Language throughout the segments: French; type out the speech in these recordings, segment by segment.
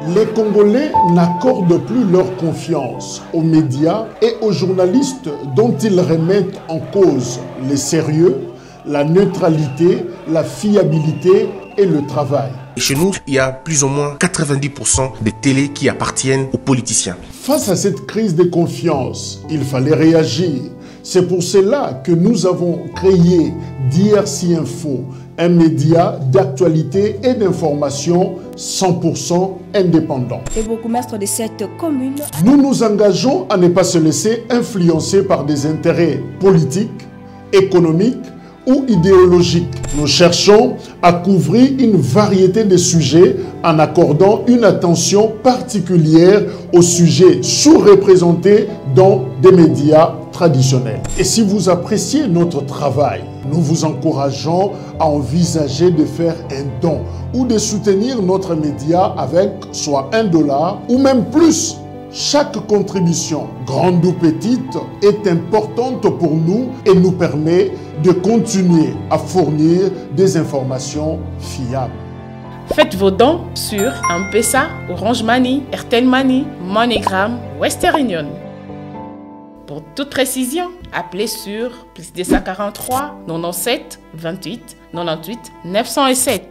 Les Congolais n'accordent plus leur confiance aux médias et aux journalistes dont ils remettent en cause le sérieux, la neutralité, la fiabilité et le travail. Et chez nous, il y a plus ou moins 90% des télés qui appartiennent aux politiciens. Face à cette crise de confiance, il fallait réagir. C'est pour cela que nous avons créé DRC Info, un média d'actualité et d'information 100% indépendant. Le bourgmestre de cette commune... Nous nous engageons à ne pas se laisser influencer par des intérêts politiques, économiques ou idéologiques. Nous cherchons à couvrir une variété de sujets en accordant une attention particulière aux sujets sous-représentés dans des médias traditionnels. Et si vous appréciez notre travail, nous vous encourageons à envisager de faire un don ou de soutenir notre média avec soit $1 ou même plus. Chaque contribution, grande ou petite, est importante pour nous et nous permet de continuer à fournir des informations fiables. Faites vos dons sur M-Pesa, Orange Money, Airtel Money, MoneyGram, Western Union. Pour toute précision, appelez sur +243 97 28 98 907.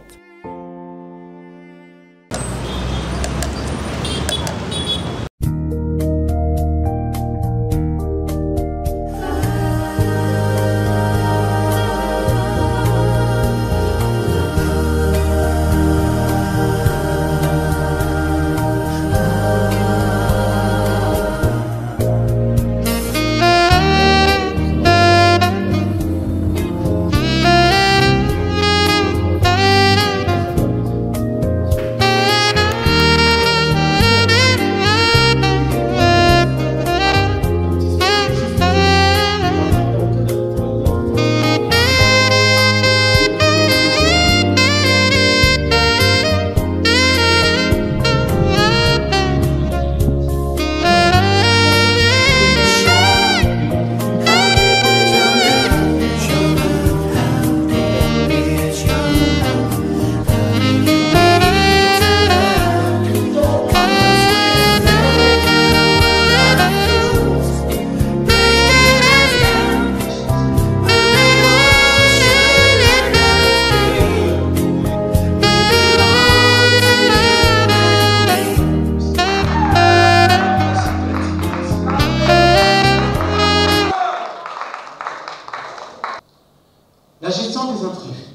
La gestion des imprévus,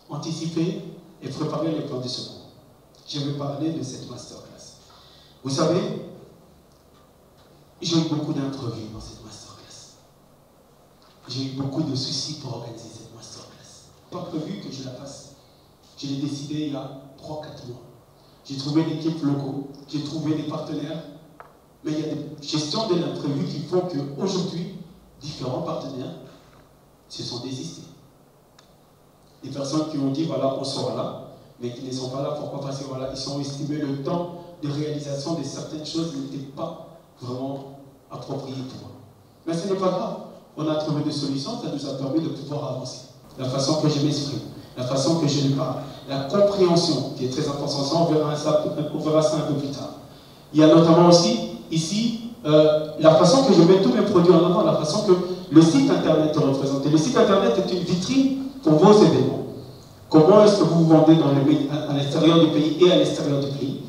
anticiper et préparer les plans de secours. Je vais parler de cette masterclass. Vous savez, j'ai eu beaucoup d'imprévus dans cette masterclass. J'ai eu beaucoup de soucis pour organiser cette masterclass. Pas prévu que je la fasse. Je l'ai décidé il y a 3-4 mois. J'ai trouvé l'équipe locaux, j'ai trouvé des partenaires, mais il y a des gestions de l'imprévu qui font qu'aujourd'hui, différents partenaires se sont désistés. Des personnes qui ont dit, voilà, on sera là, mais qui ne sont pas là. Pourquoi? Parce que voilà, ils ont estimé le temps de réalisation de certaines choses n'était pas vraiment approprié pour eux. Mais ce n'est pas grave. On a trouvé des solutions, ça nous a permis de pouvoir avancer. La façon que je m'exprime, la façon que je lui parle, la compréhension qui est très importante, ça, on verra ça un peu plus tard. Il y a notamment aussi, ici, la façon que je mets tous mes produits en avant, la façon que le site internet est représenté. Le site internet est une vitrine pour vos événements. Comment est-ce que vous vous vendez dans à l'extérieur du pays et à l'extérieur du pays?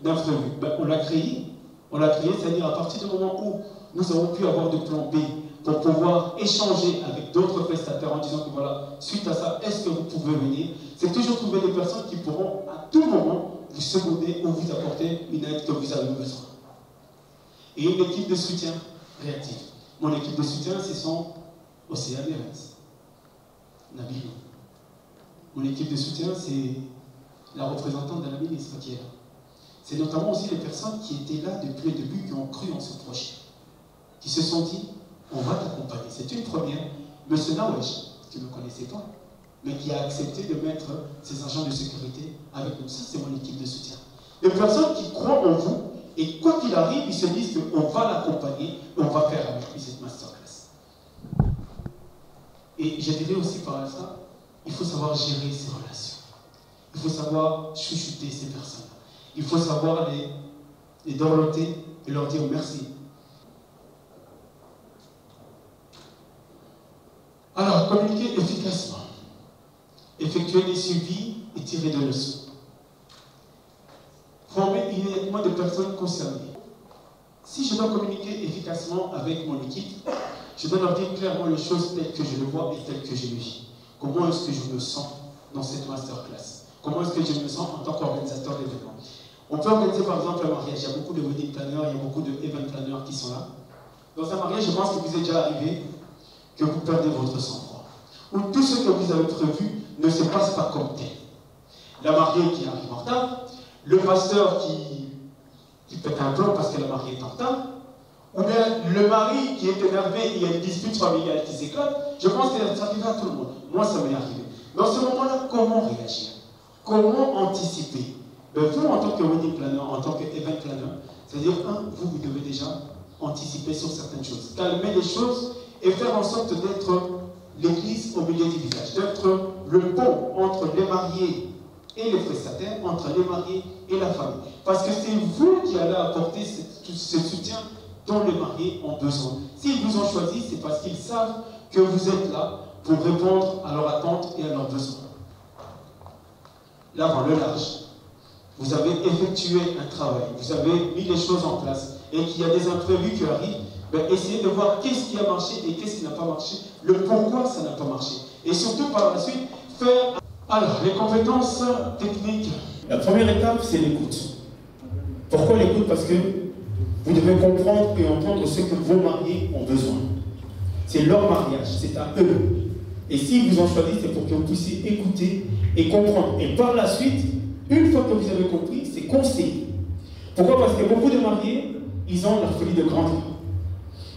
D'imprévu, on l'a créé, c'est-à-dire à partir du moment où nous avons pu avoir de plan B pour pouvoir échanger avec d'autres prestataires en disant que voilà, suite à ça, est-ce que vous pouvez venir? C'est toujours trouver des personnes qui pourront à tout moment vous seconder ou vous apporter une aide que vous avez besoin. Et une équipe de soutien réactive. Mon équipe de soutien, ce sont Océane Evans, Nabil. Mon équipe de soutien, c'est la représentante de la ministre qui est là. C'est notamment aussi les personnes qui étaient là depuis le début, qui ont cru en ce projet, qui se sont dit, on va t'accompagner. C'est une première. M. Nawesh, qui ne me connaissait pas, mais qui a accepté de mettre ses agents de sécurité avec nous. Ça, c'est mon équipe de soutien. Des personnes qui croient en vous, et quoi qu'il arrive, ils se disent qu'on va l'accompagner, on va faire avec lui cette masterclass. Et je dirais aussi par ça, il faut savoir gérer ces relations. Il faut savoir chouchouter ces personnes. Il faut savoir les dorloter et leur dire merci. Alors, communiquer efficacement, effectuer des suivis et tirer des leçons. Former immédiatement des personnes concernées. Si je dois communiquer efficacement avec mon équipe, je dois leur dire clairement les choses telles que je le vois et telles que je le vis. Comment est-ce que je me sens dans cette masterclass? Comment est-ce que je me sens en tant qu'organisateur d'événements? On peut organiser par exemple un mariage. Il y a beaucoup de wedding planners, il y a beaucoup de event planners qui sont là. Dans un mariage, je pense que vous est déjà arrivé que vous perdez votre sang-froid. Ou tout ce que vous avez prévu ne se passe pas comme tel. La mariée qui arrive en retard, le pasteur qui pète un plomb parce que la mariée est en retard, ou bien le mari qui est énervé et il y a une dispute familiale qui s'éclate. Je pense que ça arrive à tout le monde. Moi, ça m'est arrivé. Dans ce moment-là, comment réagir? Comment anticiper? Vous, en tant que wedding planner, en tant qu'event planner, c'est-à-dire, vous devez déjà anticiper sur certaines choses, calmer les choses et faire en sorte d'être l'église au milieu du village, d'être le pont entre les mariés et les prestataires, entre les mariés et la famille. Parce que c'est vous qui allez apporter ce soutien dont les mariés ont besoin. S'ils vous ont choisi, c'est parce qu'ils savent que vous êtes là pour répondre à leurs attentes et à leurs besoins. L'avant, le large. Vous avez effectué un travail, vous avez mis les choses en place et qu'il y a des imprévus qui arrivent, essayez de voir qu'est-ce qui a marché et qu'est-ce qui n'a pas marché, le pourquoi ça n'a pas marché. Et surtout par la suite, faire... Alors, les compétences techniques. La première étape, c'est l'écoute. Pourquoi l'écoute? Parce que vous devez comprendre et entendre ce que vos mariés ont besoin. C'est leur mariage, c'est à eux. Et s'ils vous ont choisi, c'est pour que vous puissiez écouter et comprendre. Et par la suite, une fois que vous avez compris, c'est conseiller. Pourquoi? Parce que beaucoup de mariés, ils ont la folie de grandir.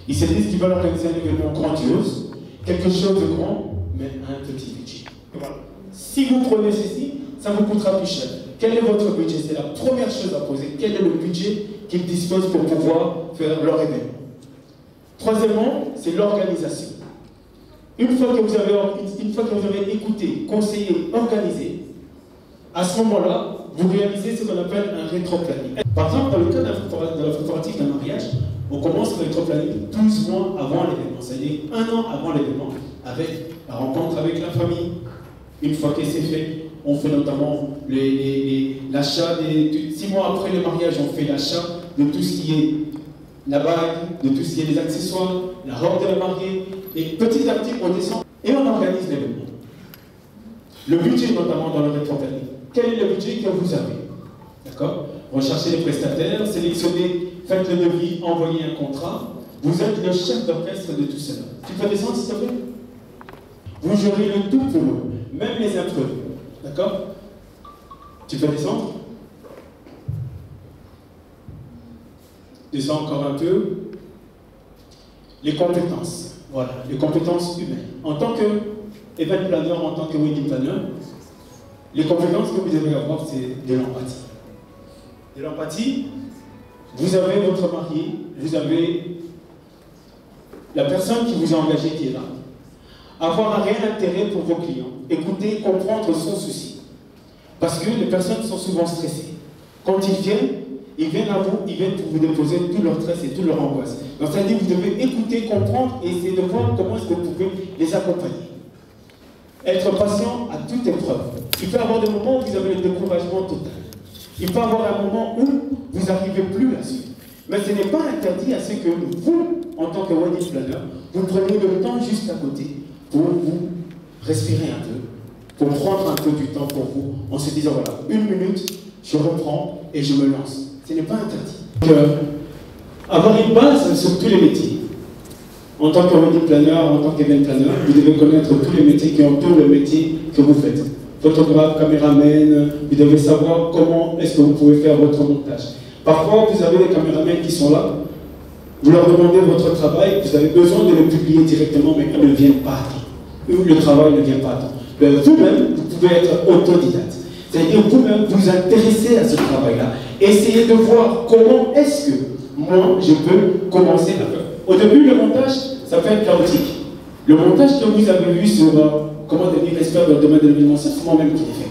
Ils se disent qu'ils veulent organiser un événement grandiose, quelque chose de grand, mais un petit budget. Et voilà. Si vous prenez ceci, ça vous coûtera plus cher. Quel est votre budget? C'est la première chose à poser. Quel est le budget qu'ils disposent pour pouvoir faire leur événement? Troisièmement, c'est l'organisation. Une fois que vous avez écouté, conseillé, organisé, à ce moment-là, vous réalisez ce qu'on appelle un rétro-planning. Par exemple, dans le cas de la préparatif d'un mariage, on commence le rétro-planning 12 mois avant l'événement, c'est-à-dire 1 an avant l'événement, avec la rencontre avec la famille. Une fois que c'est fait, on fait notamment l'achat, 6 mois après le mariage, on fait l'achat de tout ce qui est la bague, de tout ce qui est les accessoires, la robe de la mariée, et petit à petit, on descend et on organise l'événement. Le budget, notamment dans le rétro-planning. Quel est le budget que vous avez? D'accord? Recherchez les prestataires, sélectionnez, faites le devis, envoyez un contrat. Vous êtes le chef d'orchestre de tout cela. Tu peux descendre, s'il te plaît? Vous gérez le tout pour eux, même les imprévus. D'accord? Tu peux descendre? Descends encore un peu. Les compétences. Voilà, les compétences humaines. En tant que event planner, en tant que wedding planner, les compétences que vous devez avoir, c'est de l'empathie. De l'empathie, vous avez votre marié, vous avez la personne qui vous a engagé qui est là. Avoir un réel intérêt pour vos clients. Écouter, comprendre son souci. Parce que les personnes sont souvent stressées. Quand ils viennent à vous, ils viennent pour vous déposer tout leur stress et toute leur angoisse. Donc ça dit que vous devez écouter, comprendre et essayer de voir comment est-ce que vous pouvez les accompagner. Être patient à toute épreuve. Il peut y avoir des moments où vous avez le découragement total. Il peut y avoir un moment où vous n'arrivez plus à suivre. Mais ce n'est pas interdit à ce que vous, en tant que wedding planner, vous preniez le temps juste à côté pour vous respirer un peu, pour prendre un peu du temps pour vous, en se disant voilà, 1 minute, je reprends et je me lance. Ce n'est pas interdit. Donc, avoir une base sur tous les métiers. En tant que wedding planner, en tant qu'event planner, vous devez connaître tous les métiers qui entourent le métier que vous faites. Photographe, caméraman, vous devez savoir comment est-ce que vous pouvez faire votre montage. Parfois, vous avez des caméramans qui sont là, vous leur demandez votre travail, vous avez besoin de le publier directement, mais ils ne viennent pas à temps. Le travail ne vient pas à temps. Vous-même, vous pouvez être autodidacte. C'est-à-dire vous-même vous intéressez à ce travail-là. Essayez de voir comment est-ce que moi, je peux commencer à faire. Au début, le montage, ça peut être chaotique. Le montage que vous avez vu sur comment devenir expert dans le domaine de l'événementiel, c'est moi-même qui l'ai fait.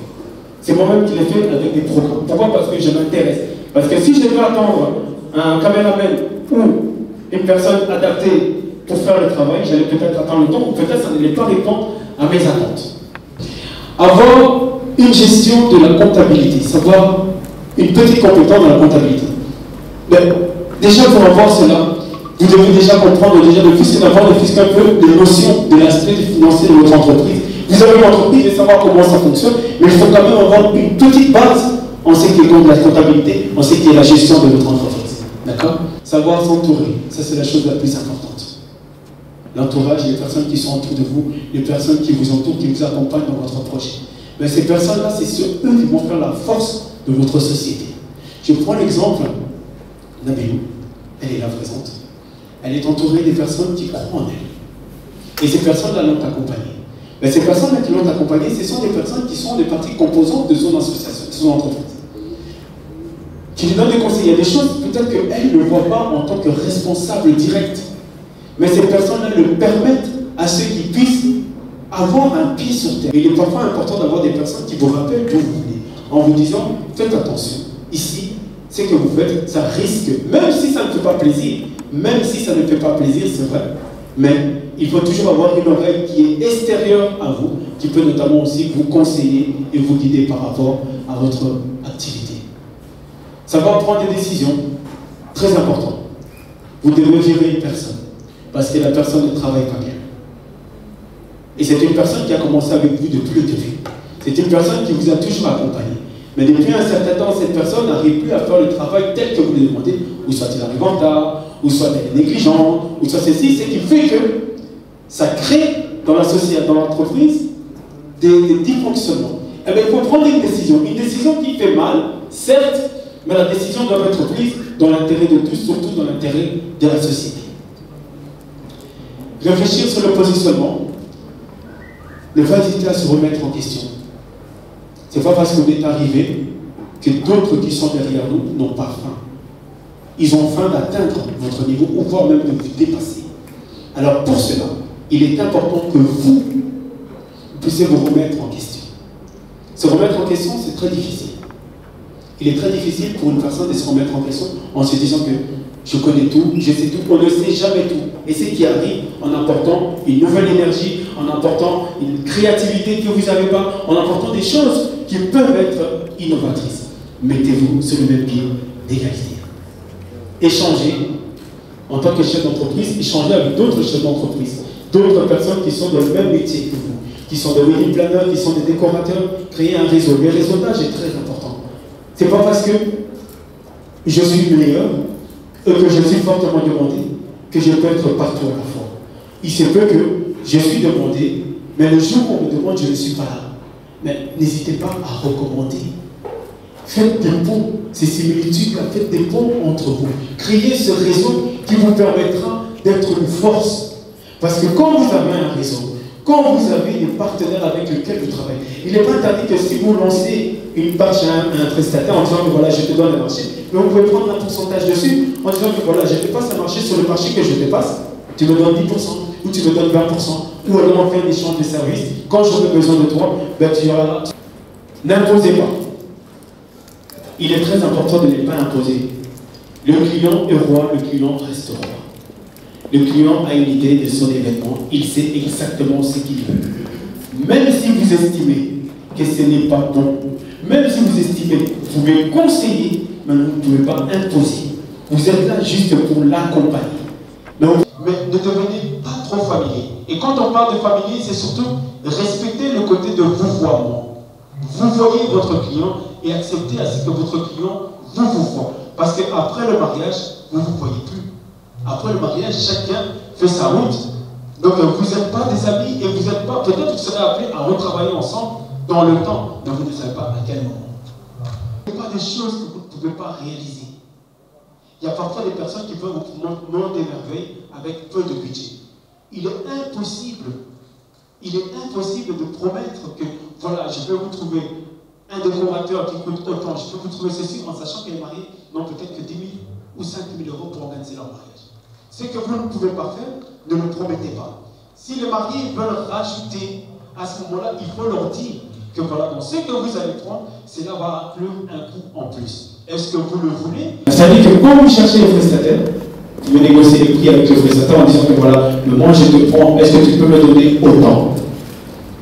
C'est moi-même qui l'ai fait avec des programmes. Pourquoi? Parce que je m'intéresse. Parce que si je devais attendre un caméraman ou une personne adaptée pour faire le travail, j'allais peut-être attendre le temps, ou peut-être ça n'allait pas répondre à mes attentes. Avoir une gestion de la comptabilité, savoir une petite compétence dans la comptabilité. Mais déjà pour avoir cela, vous devez déjà comprendre déjà d'avoir un peu les notions de l'aspect financier de votre entreprise. Vous avez une entreprise, vous devez savoir comment ça fonctionne, mais il faut quand même avoir une petite base en ce qui est de la comptabilité, en ce qui est la gestion de votre entreprise. D'accord? Savoir s'entourer, ça c'est la chose la plus importante. L'entourage, les personnes qui sont autour de vous, les personnes qui vous entourent, qui vous accompagnent dans votre projet. Mais ces personnes-là, c'est sur eux qui vont faire la force de votre société. Je prends l'exemple d'Abelou, elle est là présente. Elle est entourée des personnes qui croient en elle. Et ces personnes-là l'ont accompagnée. Mais ces personnes-là qui l'ont accompagnée, ce sont des personnes qui sont des parties composantes de son association, de son entreprise. Qui lui donnent des conseils. Il y a des choses, peut-être qu'elle ne voit pas en tant que responsable direct. Mais ces personnes-là le permettent à ceux qui puissent avoir un pied sur terre. Il est parfois important d'avoir des personnes qui vous rappellent d'où vous venez, en vous disant, faites attention, ici, ce que vous faites, ça risque, même si ça ne fait pas plaisir, c'est vrai, mais il faut toujours avoir une oreille qui est extérieure à vous, qui peut notamment aussi vous conseiller et vous guider par rapport à votre activité. Savoir prendre des décisions, très important. Vous devez virer une personne, parce que la personne ne travaille pas bien. Et c'est une personne qui a commencé avec vous depuis le début. C'est une personne qui vous a toujours accompagné. Mais depuis un certain temps, cette personne n'arrive plus à faire le travail tel que vous le demandez, ou soit il arrive en retard, ou soit elle est négligente, ou soit ceci, ce qui fait que ça crée dans la société, dans l'entreprise, des dysfonctionnements. Eh bien, il faut prendre une décision qui fait mal, certes, mais la décision doit être prise dans l'intérêt de tous, surtout dans l'intérêt de la société. Réfléchir sur le positionnement, ne pas hésiter à se remettre en question. Ce n'est pas parce que vous êtes arrivé que d'autres qui sont derrière nous n'ont pas faim. Ils ont faim d'atteindre votre niveau ou voire même de vous dépasser. Alors pour cela, il est important que vous puissiez vous remettre en question. Se remettre en question, c'est très difficile. Il est très difficile pour une personne de se remettre en question en se disant que je connais tout, je sais tout, on ne sait jamais tout. Et c'est ce qui arrive en apportant une nouvelle énergie, en apportant une créativité que vous n'avez pas, en apportant des choses qui peuvent être innovatrices. Mettez-vous sur le même pied d'égalité. Échangez en tant que chef d'entreprise, échangez avec d'autres chefs d'entreprise, d'autres personnes qui sont dans le même métier que vous, qui sont des wedding planners, qui sont des décorateurs, créer un réseau. Le réseautage est très important. C'est pas parce que je suis le meilleur et que je suis fortement demandé que je peux être partout à la fois. Il se peut que je suis demandé, mais le jour où on me demande, je ne suis pas là. Mais n'hésitez pas à recommander. Faites des ponts, ces similitudes-là, faites des ponts entre vous. Créez ce réseau qui vous permettra d'être une force. Parce que quand vous avez un réseau, quand vous avez des partenaires avec lesquels vous travaillez, il n'est pas interdit que si vous lancez une page à un prestataire en disant que voilà, je te donne le marché, mais vous pouvez prendre un pourcentage dessus en disant que voilà, je dépasse un marché sur le marché que je dépasse, tu me donnes 10%, ou tu me donnes 20%, ou alors on fait un échange de services, quand j'aurai besoin de toi, ben tu iras là. N'imposez pas. Il est très important de ne pas imposer. Le client est roi, le client reste roi. Le client a une idée de son événement, il sait exactement ce qu'il veut. Même si vous estimez que ce n'est pas bon, même si vous estimez que vous pouvez conseiller, mais vous ne pouvez pas imposer. Vous êtes là juste pour l'accompagner. Mais ne devenez pas trop familier. Et quand on parle de familier, c'est surtout respecter le côté de vouvoiement. Vous voyez votre client et acceptez à ce que votre client vous voit. Parce qu'après le mariage, vous ne vous voyez plus. Après le mariage, chacun fait sa route. Donc vous n'êtes pas des amis et vous n'êtes pas, peut-être vous serez appelés à retravailler ensemble dans le temps, mais vous ne savez pas à quel moment. Il n'y a pas des choses que vous ne pouvez pas réaliser. Il y a parfois des personnes qui peuvent vous demander des merveilles avec peu de budget. Il est impossible de promettre que voilà, je vais vous trouver un décorateur qui coûte autant, je peux vous trouver ceci en sachant que les mariés n'ont peut-être que 10 000 ou 5 000 euros pour organiser leur mariage. Ce que vous ne pouvez pas faire, ne le promettez pas. Si les mariés veulent rajouter, à ce moment-là, il faut leur dire que voilà, dans ce que vous allez prendre, cela va inclure un coût en plus. Est-ce que vous le voulez? Ça veut dire que quand vous cherchez les prestataires, vous négociez les prix avec le prestataire en disant que voilà, moi je te prends, est-ce que tu peux me donner autant?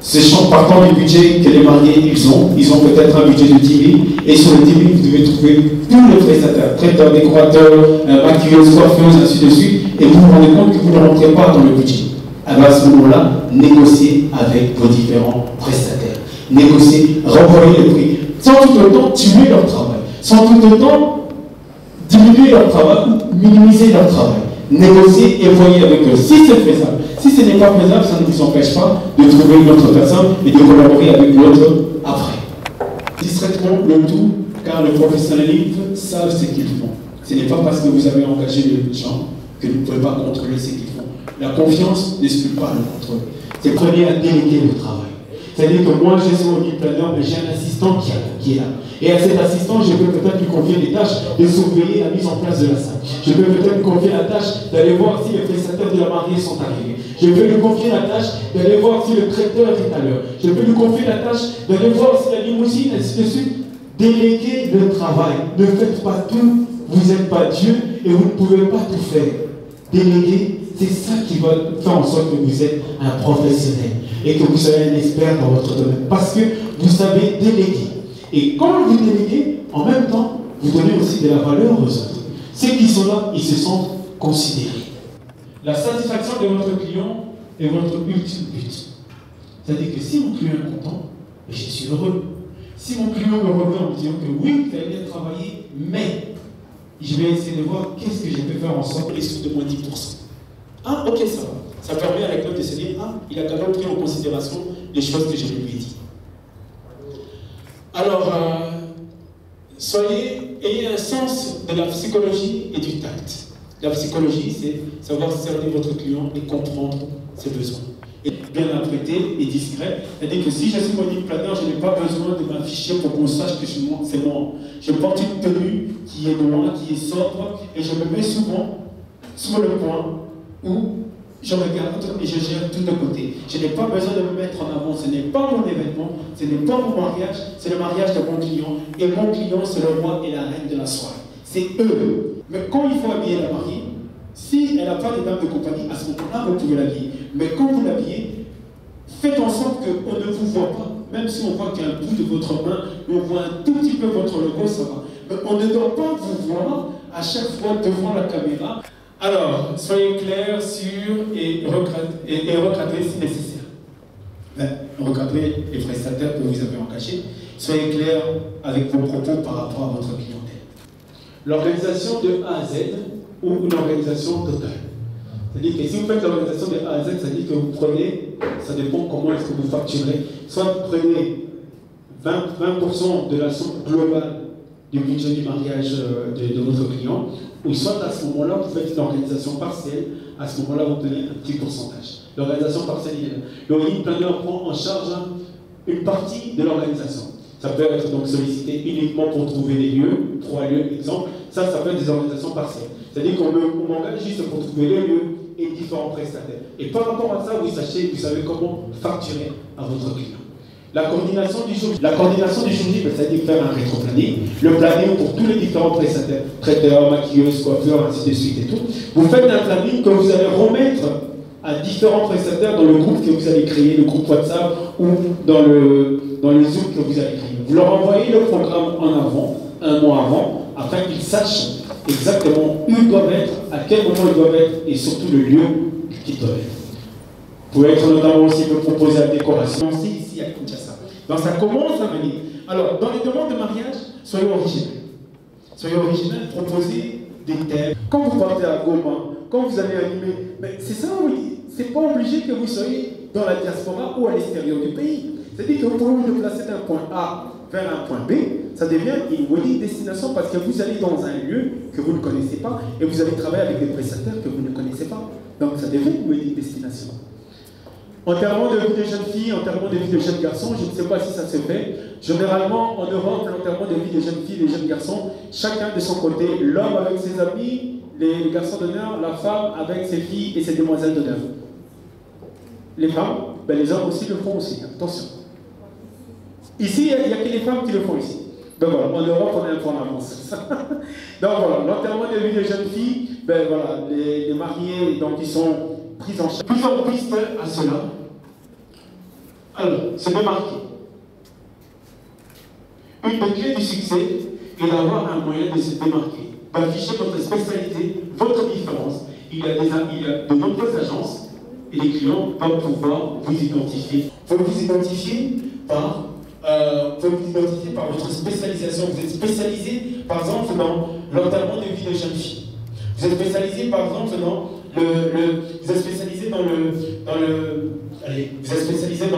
Sachant partant du budget que les mariés ils ont peut-être un budget de 10 000, et sur le 10 000, vous devez trouver tous les prestataires, traiteurs, décorateurs, maquilleuses, coiffeuses, ainsi de suite, et vous vous rendez compte que vous ne rentrez pas dans le budget. Alors à ce moment-là, négociez avec vos différents prestataires. Négociez, renvoyez les prix, sans tout autant tuer leur travail, sans tout autant diminuer leur travail ou minimiser leur travail. Négociez et voyez avec eux si c'est faisable. Si ce n'est pas faisable, ça ne vous empêche pas de trouver une autre personne et de collaborer avec l'autre après. Discrètement le tout, car le professionnalisme savent ce qu'ils font. Ce n'est pas parce que vous avez engagé les gens que vous ne pouvez pas contrôler ce qu'ils font. La confiance n'exclut pas le contrôle. C'est prenez à déléguer le travail. C'est-à-dire que moi, je suis au planeur, mais j'ai un assistant qui est là. Et à cet assistant, je peux peut-être lui confier les tâches de surveiller la mise en place de la salle. Je peux peut-être lui confier la tâche d'aller voir si les prestataires de la mariée sont arrivés. Je peux lui confier la tâche d'aller voir si le traiteur est à l'heure. Je peux lui confier la tâche d'aller voir si la limousine, ainsi de suite. Déléguez le travail. Ne faites pas tout. Vous n'êtes pas Dieu et vous ne pouvez pas tout faire. Déléguer, c'est ça qui va faire en sorte que vous êtes un professionnel et que vous soyez un expert dans votre domaine. Parce que vous savez déléguer. Et quand vous déléguez, en même temps, vous donnez aussi de la valeur aux autres. Ceux qui sont là, ils se sentent considérés. La satisfaction de votre client est votre ultime but. C'est-à-dire que si mon client est content, je suis heureux. Si mon client me revient en me disant que oui, tu as bien travaillé, mais je vais essayer de voir qu'est-ce que je peux faire en sorte les sous de moins 10%. Ah, ok, ça va. Ça permet à l'école de se dire, ah, il a quand même pris en considération les choses que je lui ai dit. Alors, ayez un sens de la psychologie et du tact. La psychologie, c'est savoir cerner votre client et comprendre ses besoins. Et bien apprêté et discret. C'est-à-dire que si je suis monique planeur, je n'ai pas besoin de m'afficher pour qu'on sache que c'est moi. Je porte une tenue qui est noire, qui est sobre, et je me mets souvent sur le point où je regarde et je gère tout de côté. Je n'ai pas besoin de me mettre en avant. Ce n'est pas mon événement, ce n'est pas mon mariage, c'est le mariage de mon client. Et mon client, c'est le roi et la reine de la soirée. C'est eux. Mais quand il faut habiller la mariée, si elle n'a pas de dame de compagnie, à ce moment-là, vous pouvez l'habiller. Mais quand vous l'habillez, faites en sorte qu'on ne vous voit pas. Même si on voit qu'il y a un bout de votre main, on voit un tout petit peu votre logo, ça va. Mais on ne doit pas vous voir à chaque fois devant la caméra. Alors, soyez clairs, sûrs et recadrez si nécessaire. Recadrez les prestataires que vous avez engagés. Soyez clairs avec vos propos par rapport à votre clientèle. L'organisation de A à Z ou une organisation totale. C'est-à-dire que si vous faites l'organisation de A à Z, ça veut dire que vous prenez, ça dépend comment est-ce que vous facturez, soit vous prenez 20% de la somme globale du budget du mariage de votre client, ou soit à ce moment-là, vous faites une organisation partielle, à ce moment-là, vous prenez un petit pourcentage. L'organisation partielle, il est là. Le wedding planner prend en charge une partie de l'organisation. Ça peut être donc sollicité uniquement pour trouver les lieux, 3 lieux, exemple. Ça peut être des organisations partielles. C'est-à-dire qu'on m'engage juste pour trouver les lieux et différents prestataires. Et par rapport à ça, vous savez comment facturer à votre client. La coordination du jour J, c'est-à-dire faire un rétro-planning, le planning pour tous les différents prestataires, traiteurs, maquilleuses, coiffeurs, ainsi de suite et tout. Vous faites un planning que vous allez remettre à différents prestataires dans le groupe que vous allez créer, le groupe WhatsApp ou dans le Zoom que vous allez créer. Vous leur envoyez le programme en avant, un mois avant, afin qu'ils sachent exactement où ils doivent être, à quel moment ils doivent être et surtout le lieu qu'ils doivent être. Vous pouvez être notamment aussi me proposer la décoration ici à Kinshasa. Donc ça commence à venir. Alors, dans les demandes de mariage, soyez originaux. Soyez originaux, proposez des thèmes. Quand vous partez à Goma, quand vous allez animer, mais c'est ça, oui. C'est pas obligé que vous soyez dans la diaspora ou à l'extérieur du pays. C'est-à-dire que vous pouvez vous déplacer d'un point A vers un point B, ça devient une wedding destination parce que vous allez dans un lieu que vous ne connaissez pas et vous allez travailler avec des prestataires que vous ne connaissez pas. Donc ça devient une wedding destination. Enterrement de vie de jeunes filles, enterrement de vie de jeunes garçons, je ne sais pas si ça se fait. Généralement, en Europe, l'enterrement de vie de jeunes filles et de jeunes garçons, chacun de son côté, l'homme avec ses amis, les garçons d'honneur, la femme avec ses filles et ses demoiselles d'honneur. Les femmes, les hommes aussi le font aussi, attention. Ici, il n'y a que les femmes qui le font ici. Donc voilà, en Europe, on est un peu en avance. Donc voilà, l'enterrement de vie de jeunes filles, ben voilà, les mariés, donc ils sont pris en charge. Plusieurs pistes à cela. Alors, se démarquer. Une des clés du succès est d'avoir un moyen de se démarquer, d'afficher votre spécialité, votre différence. Il y a de nombreuses agences et les clients peuvent pouvoir vous identifier. Vous vous identifiez par votre spécialisation. Vous êtes spécialisé, par exemple, dans l'enterrement de vie de jeunes filles. Vous êtes spécialisé, par exemple, vous êtes spécialisé dans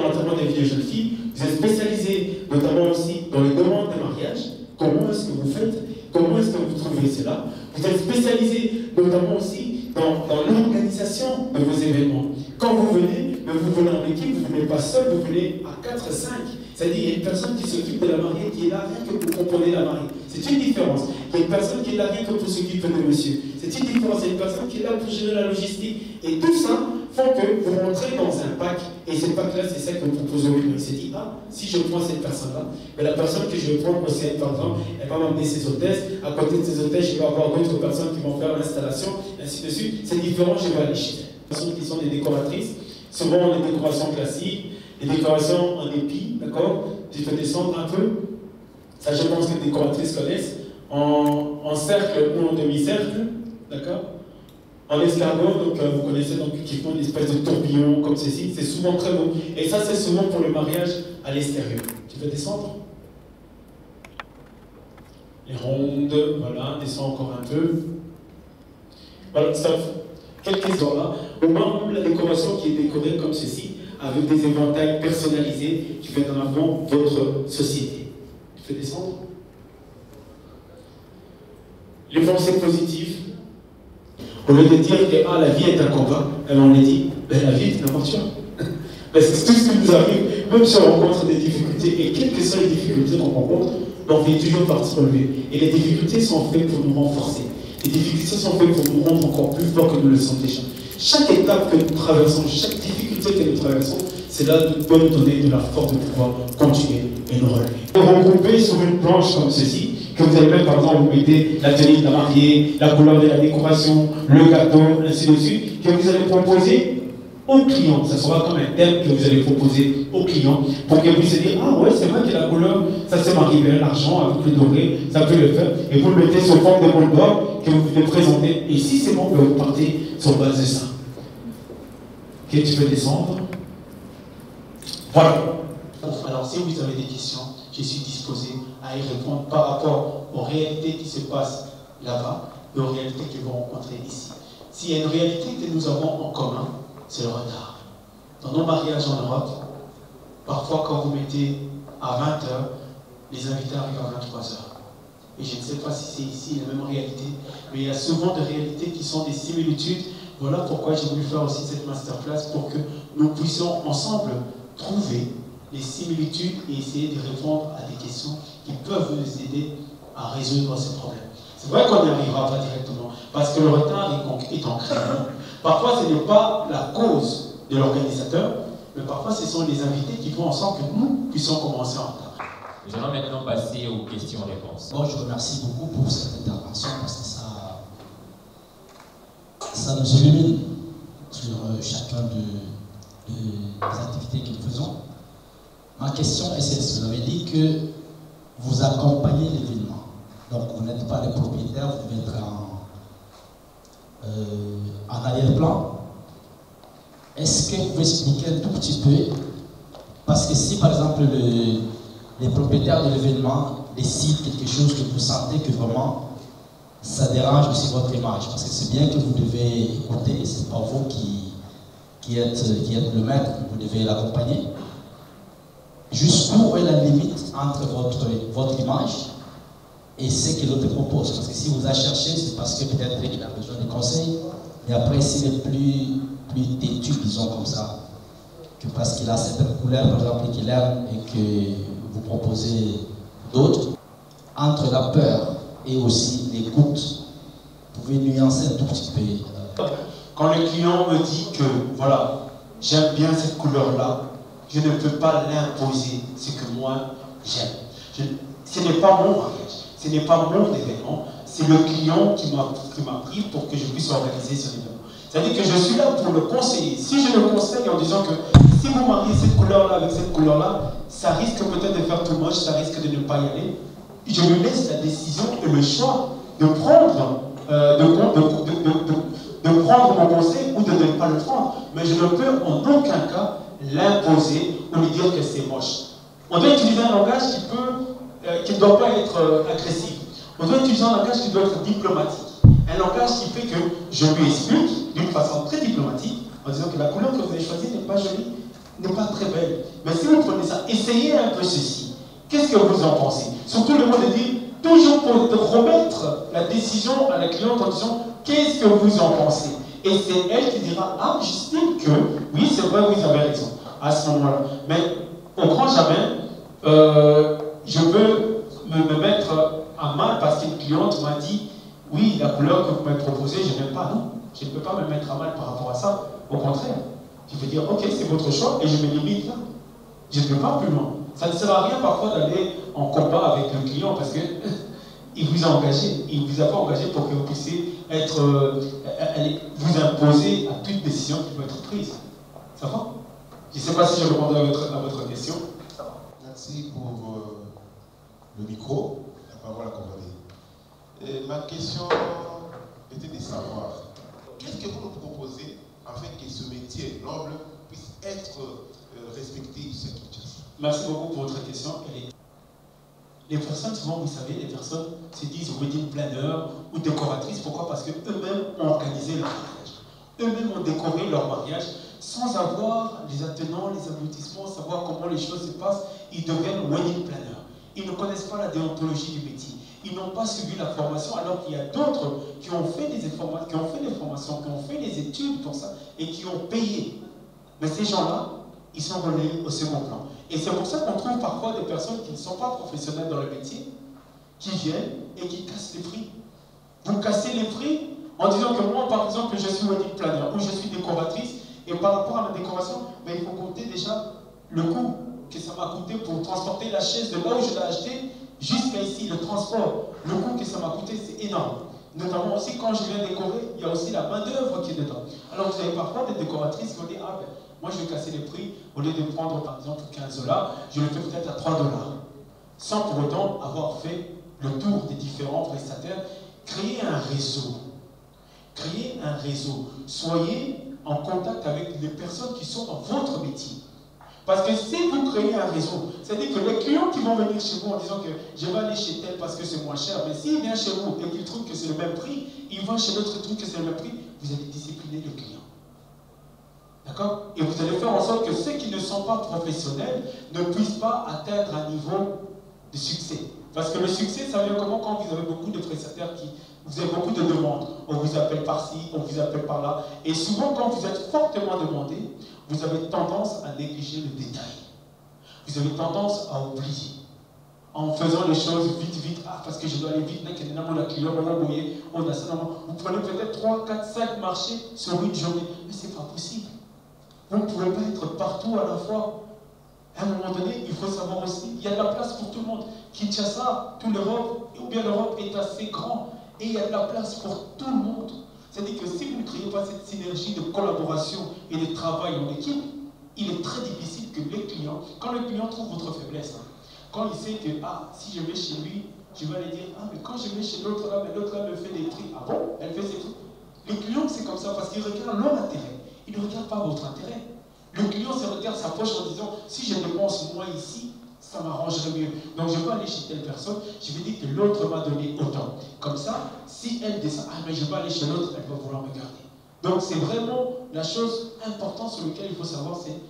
l'enterrement de vie de jeunes filles. Vous êtes spécialisé notamment aussi dans les demandes de mariage. Comment est-ce que vous faites? Comment est-ce que vous trouvez cela? Vous êtes spécialisé notamment aussi dans l'organisation de vos événements. Quand vous venez en équipe, vous ne venez pas seul, vous venez à 4, 5. C'est-à-dire qu'il y a une personne qui s'occupe de la mariée qui est là rien que pour composer la mariée. C'est une différence. Il y a une personne qui est là rien que pour s'occuper de monsieur. C'est une différence. Il y a une personne qui est là pour gérer la logistique. Et tout ça font que vous rentrez dans un pack. Et ce pack-là, c'est ça que vous proposez au client. Il s'est dit, ah, si je prends cette personne-là, mais la personne que je vais prendre au CN, par exemple, elle va m'amener ses hôtesses. À côté de ses hôtesses, je vais avoir d'autres personnes qui vont faire l'installation, ainsi de suite. C'est différent, je vais aller chez elles. Les personnes qui sont des décoratrices, souvent les décorations classiques, les décorations en épi, d'accord? Tu peux descendre un peu. Ça, je pense que les décoratrices connaissent. En cercle ou en demi-cercle, d'accord? En escargot, donc vous connaissez, donc qui font une espèce de tourbillon comme ceci. C'est souvent très beau. Et ça, c'est souvent pour le mariage à l'extérieur. Tu peux descendre? Les rondes, voilà, descends encore un peu. Voilà, stop. Quelques heures là. Au moins, la décoration qui est décorée comme ceci, avec des éventails personnalisés qui mettent en avant votre société. Tu fais descendre. Les pensées positives. Au lieu de dire que ah, la vie est un combat, on est dit ben, la vie est une aventure. Parce que tout ce qui nous arrive, même si on rencontre des difficultés, et quelles que soient les difficultés qu'on rencontre, on finit toujours par se relever. Et les difficultés sont faites pour nous renforcer. Les difficultés sont faites pour nous rendre encore plus forts que nous le sommes déjà. Chaque étape que nous traversons, chaque difficulté que nous traversons, c'est là de nous donner de la force de pouvoir continuer et nous relever. Regrouper sur une planche comme ceci, que vous allez mettre, par exemple, vous mettez la tenue de la mariée, la couleur de la décoration, le gâteau, ainsi de suite, que vous allez proposer au client. Ça sera comme un thème que vous allez proposer au client pour qu'il puisse dire ah ouais, c'est vrai que la couleur, ça c'est marqué l'argent avec le doré, ça peut le faire. Et vous le mettez sur forme de bol d'or que vous voulez présenter. Et si c'est bon, vous partez sur base de ça. Ok, tu peux descendre. Voilà. Alors, si vous avez des questions, je suis disposé à y répondre par rapport aux réalités qui se passent là-bas et aux réalités que vous rencontrez ici. S'il y a une réalité que nous avons en commun, c'est le retard. Dans nos mariages en Europe, parfois quand vous mettez à 20h, les invités arrivent à 23h. Et je ne sais pas si c'est ici la même réalité, mais il y a souvent des réalités qui sont des similitudes. Voilà pourquoi j'ai voulu faire aussi cette masterclass, pour que nous puissions ensemble trouver les similitudes et essayer de répondre à des questions qui peuvent nous aider à résoudre ces problèmes. C'est vrai qu'on n'y arrivera pas directement, parce que le retard est ancré. Parfois, ce n'est pas la cause de l'organisateur, mais parfois, ce sont les invités qui font en sorte que nous puissions commencer en retard. Nous allons maintenant passer aux questions-réponses. Bon, je remercie beaucoup pour cette intervention, parce que ça nous illumine sur chacun des activités que nous faisons. Ma question est celle-ci. Vous avez dit que vous accompagnez l'événement. Donc, vous n'êtes pas les propriétaires, vous devez être en arrière-plan. Est-ce que vous pouvez expliquer un tout petit peu? Parce que si, par exemple, les propriétaires de l'événement décident quelque chose que vous sentez que vraiment ça dérange aussi votre image, parce que c'est bien que vous devez écouter, c'est pas vous qui êtes le maître, vous devez l'accompagner. Jusqu'où est la limite entre votre image et ce que l'autre propose? Parce que si vous a cherché, c'est parce que peut-être il a besoin de conseils, et après s'il est plus têtu, disons comme ça, que parce qu'il a certaines couleurs, par exemple, qu'il aime et que vous proposez d'autres, entre la peur et aussi l'écoute, vous pouvez nuancer un tout petit peu. Quand le client me dit que, voilà, j'aime bien cette couleur-là, je ne peux pas l'imposer. C'est que moi, j'aime. Ce n'est pas mon mariage, ce n'est pas mon événement, c'est le client qui m'a pris pour que je puisse organiser ce événement. C'est-à-dire que je suis là pour le conseiller. Si je le conseille en disant que si vous mariez cette couleur-là avec cette couleur-là, ça risque peut-être de faire tout moche, ça risque de ne pas y aller, je lui laisse la décision et le choix de prendre, de prendre mon conseil ou de ne pas le prendre. Mais je ne peux en aucun cas l'imposer ou lui dire que c'est moche. On doit utiliser un langage qui ne doit pas être agressif. On doit utiliser un langage qui doit être diplomatique. Un langage qui fait que je lui explique d'une façon très diplomatique en disant que la couleur que vous avez choisie n'est pas jolie, n'est pas très belle. Mais si vous prenez ça, essayez un peu ceci. Qu'est-ce que vous en pensez? Surtout le mot de dire, toujours pour remettre la décision à la cliente en disant qu'est-ce que vous en pensez? Et c'est elle qui dira, ah, j'estime que, oui, c'est vrai, vous avez raison, à ce moment-là. Mais au grand jamais, je veux me mettre à mal parce qu'une cliente m'a dit, oui, la couleur que vous m'avez proposée, je n'aime pas. Non, je ne peux pas me mettre à mal par rapport à ça. Au contraire, je vais dire, ok, c'est votre choix et je me limite là. Je ne peux pas plus loin. Ça ne sert à rien parfois d'aller en combat avec le client parce que il vous a engagé. Il ne vous a pas engagé pour que vous puissiez vous imposer à toute décision qui peut être prise. Ça va? Je ne sais pas si je répondais à votre question. Ça va. Merci pour le micro. La parole à Cambadé. Ma question était de savoir, qu'est-ce que vous nous proposez afin que ce métier noble puisse être respecté ici à Kinshasa? Merci beaucoup pour votre question. Les personnes, souvent, vous savez, les personnes se disent wedding planner ou décoratrices. Pourquoi? Parce qu'eux-mêmes ont organisé leur mariage. Eux-mêmes ont décoré leur mariage sans avoir les attenants, les aboutissements, savoir comment les choses se passent. Ils deviennent wedding planner. Ils ne connaissent pas la déontologie du métier. Ils n'ont pas suivi la formation, alors qu'il y a d'autres qui ont fait des formations, qui ont fait des études pour ça et qui ont payé. Mais ces gens-là, ils sont relayés au second plan. Et c'est pour ça qu'on trouve parfois des personnes qui ne sont pas professionnelles dans le métier, qui viennent et qui cassent les prix. Vous cassez les prix en disant que moi, par exemple, je suis wedding planner ou je suis décoratrice, et par rapport à la décoration, ben, il faut compter déjà le coût que ça m'a coûté pour transporter la chaise de là où je l'ai achetée jusqu'à ici, le transport. Le coût que ça m'a coûté, c'est énorme. Notamment aussi quand je viens décorer, il y a aussi la main-d'œuvre qui est dedans. Alors vous avez parfois des décoratrices qui vont dire, ah ben, moi je vais casser les prix, au lieu de prendre par exemple 15 $, je le fais peut-être à 3 $. Sans pour autant avoir fait le tour des différents prestataires. Créez un réseau. Créez un réseau. Soyez en contact avec les personnes qui sont dans votre métier. Parce que si vous créez un réseau, c'est-à-dire que les clients qui vont venir chez vous en disant que je vais aller chez tel parce que c'est moins cher, mais s'il vient chez vous et qu'il trouve que c'est le même prix, il va chez l'autre et trouve que c'est le même prix, vous allez discipliner le client. D'accord? Et vous allez faire en sorte que ceux qui ne sont pas professionnels ne puissent pas atteindre un niveau de succès. Parce que le succès, ça vient comment? Quand vous avez beaucoup de prestataires vous avez beaucoup de demandes. On vous appelle par-ci, on vous appelle par-là. Et souvent, quand vous êtes fortement demandé, vous avez tendance à négliger le détail. Vous avez tendance à oublier. En faisant les choses vite, vite. Ah, parce que je dois aller vite. Vous prenez peut-être 3, 4, 5 marchés sur une journée. Mais ce n'est pas possible. Vous ne pouvez pas être partout à la fois. À un moment donné, il faut savoir aussi, il y a de la place pour tout le monde. Kinshasa, toute l'Europe, ou bien l'Europe est assez grand. Et il y a de la place pour tout le monde. C'est-à-dire que si vous ne créez pas cette synergie de collaboration et de travail en équipe, il est très difficile que les clients, quand le client trouve votre faiblesse, quand il sait que, ah, si je vais chez lui, je vais aller dire, ah, mais quand je vais chez l'autre là, mais l'autre là me fait des prix. Ah bon? Elle fait ses prix. Les clients, c'est comme ça parce qu'ils regardent leur intérêt. Ils ne regardent pas votre intérêt. Le client se regarde sa poche en disant, si je dépense moins ici, ça m'arrangerait mieux. Donc je vais aller chez telle personne, je vais dire que l'autre m'a donné autant. Comme ça, si elle descend, ah mais je vais aller chez l'autre, elle va vouloir me garder. Donc c'est vraiment la chose importante sur laquelle il faut savoir, c'est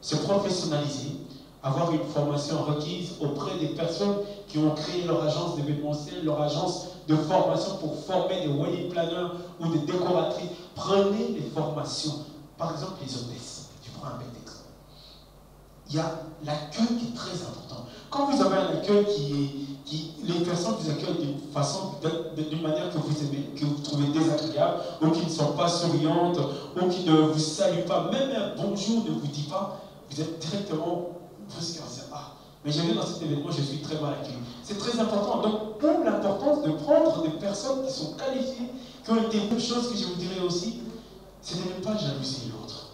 se professionnaliser, avoir une formation requise auprès des personnes qui ont créé leur agence d'événementiel, leur agence de formation pour former des wedding planners ou des décoratrices. Prenez les formations. Par exemple, les hôtesses. Je prends un bête exemple. Il y a l'accueil qui est très important. Quand vous avez un accueil les personnes vous accueillent d'une manière que vous aimez, que vous trouvez désagréable, ou qui ne sont pas souriantes, ou qui ne vous saluent pas, même un bonjour ne vous dit pas, vous êtes directement brusqué en disant, ah, Mais je viens dans cet événement, je suis très mal accueilli. C'est très important. Donc, pour l'importance de prendre des personnes qui sont qualifiées, qui ont été deux choses que je vous dirais aussi, c'est de ne pas jalouser l'autre.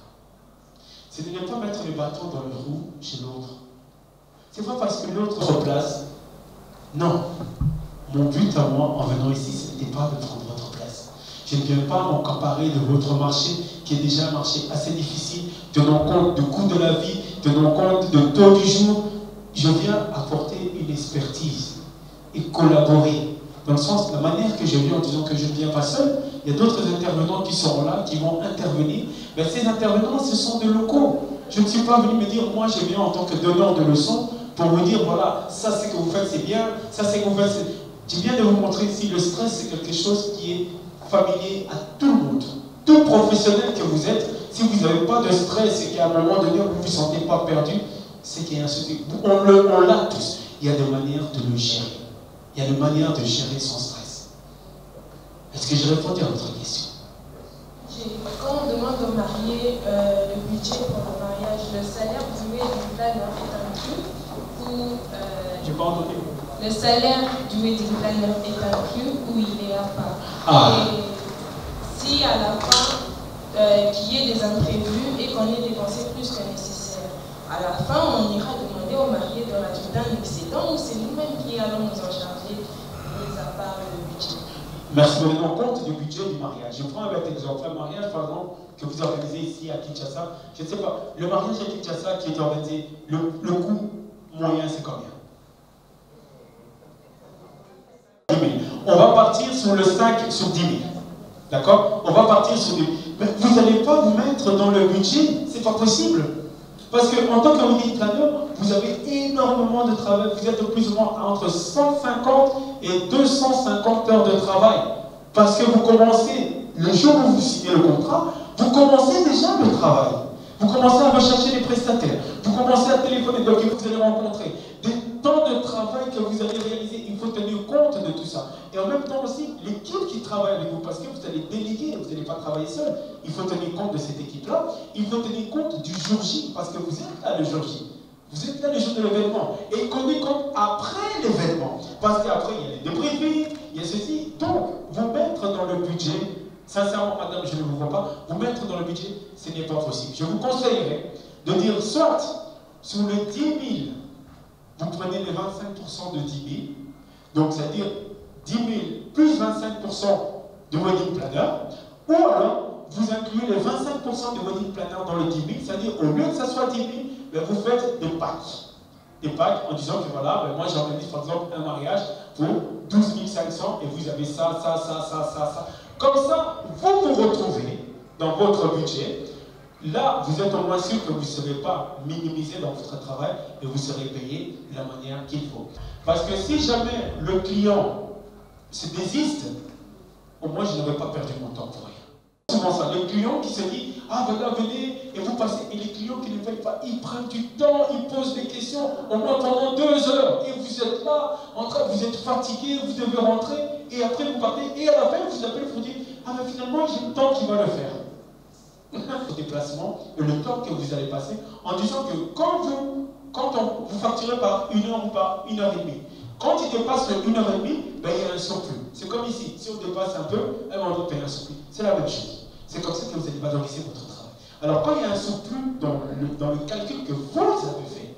C'est de ne pas mettre les bâtons dans le roue chez l'autre. C'est pas parce que l'autre se place. Non. Mon but à moi, en venant ici, ce n'était pas de prendre votre place. Je ne viens pas m'emparer de votre marché, qui est déjà un marché assez difficile, tenant compte du coût de la vie, tenant compte de taux du jour. Je viens apporter une expertise et collaborer. Dans le sens, la manière que je viens en disant que je ne viens pas seul, il y a d'autres intervenants qui seront là, qui vont intervenir. Mais ces intervenants, ce sont des locaux. Je ne suis pas venu me dire, moi je viens en tant que donneur de leçons pour vous dire, voilà, ça c'est que vous faites, c'est bien, ça c'est que vous faites, c'est... Je viens de vous montrer ici, le stress c'est quelque chose qui est familier à tout le monde. Tout professionnel que vous êtes, si vous n'avez pas de stress et qu'à un moment donné vous ne vous sentez pas perdu, c'est qu'il y a un souci. On l'a tous. Il y a des manières de le gérer. Il y a des manières de gérer son stress. Est-ce que j'ai répondu à votre question? Quand on demande aux mariés le budget pour le mariage, le salaire doué du planeur est inclus ou... J'ai pas entendu. Le salaire doué du planeur est inclus ou il est à part? Et si à la fin, qu'il y ait des imprévus et qu'on ait dépensé plus que nécessaire, à la fin, on ira demander aux mariés de rajouter un excédent ou c'est nous-mêmes qui allons nous en charger, mis à part le budget? Merci. Prenons en compte du budget du mariage. Je prends un exemple. Un mariage, par exemple, que vous organisez ici à Kinshasa. Je ne sais pas, le mariage à Kinshasa qui est organisé, le coût moyen, c'est combien? 10 000. On va partir sur le 5 sur 10 000. D'accord? On va partir sur 10 000. Mais vous n'allez pas vous mettre dans le budget. C'est pas possible. Parce qu'en tant que wedding planner, vous avez énormément de travail. Vous êtes plus ou moins entre 150 et 250 heures de travail. Parce que vous commencez, le jour où vous signez le contrat, vous commencez déjà le travail. Vous commencez à rechercher les prestataires. Vous commencez à téléphoner, donc vous allez rencontrer. Des temps de travail que vous allez réaliser, il faut tenir compte de tout ça. Et en même temps aussi, l'équipe qui travaille avec vous, parce que vous allez déléguer, vous n'allez pas travailler seul. Il faut tenir compte de cette équipe-là. Il faut tenir compte du jour J, parce que vous êtes là le jour J. Vous êtes là le jour de l'événement. Et tenez compte après l'événement. Parce qu'après, il y a les débriefings, il y a ceci. Donc, vous mettre dans le budget, sincèrement, madame, je ne vous vois pas, vous mettre dans le budget, ce n'est pas possible. Je vous conseillerais de dire soit sur les 10 000, vous prenez les 25% de 10 000, donc c'est-à-dire 10 000 plus 25% de wedding planner, ou alors vous incluez les 25% de wedding planner dans le 10 000, c'est-à-dire au lieu que ça soit 10 000, ben vous faites des packs. Des packs en disant que voilà, ben moi j'organise par exemple un mariage pour 12 500 et vous avez ça. Comme ça, vous vous retrouvez dans votre budget. Là, vous êtes au moins sûr que vous ne serez pas minimisé dans votre travail et vous serez payé de la manière qu'il faut. Parce que si jamais le client se désiste, au moins je n'aurais pas perdu mon temps pour rien. Souvent ça, le client qui se dit « Ah, voilà, venez, et vous passez. » Et les clients qui ne veulent pas, ils prennent du temps, ils posent des questions, au moins pendant 2 heures. Et vous êtes là, en train, vous êtes fatigué, vous devez rentrer, et après vous partez, et à la fin vous appelez pour dire « Ah, mais finalement, j'ai le temps qui va le faire. » Le déplacement et le temps que vous allez passer en disant que quand vous facturez par 1 heure ou par 1 heure et demie, quand il dépasse le 1 heure et demie, ben, il y a un surplus. C'est comme ici, si on dépasse un peu, on doit payer un surplus. C'est la même chose. C'est comme ça que vous allez valoriser votre travail. Alors quand il y a un surplus dans le calcul que vous avez fait,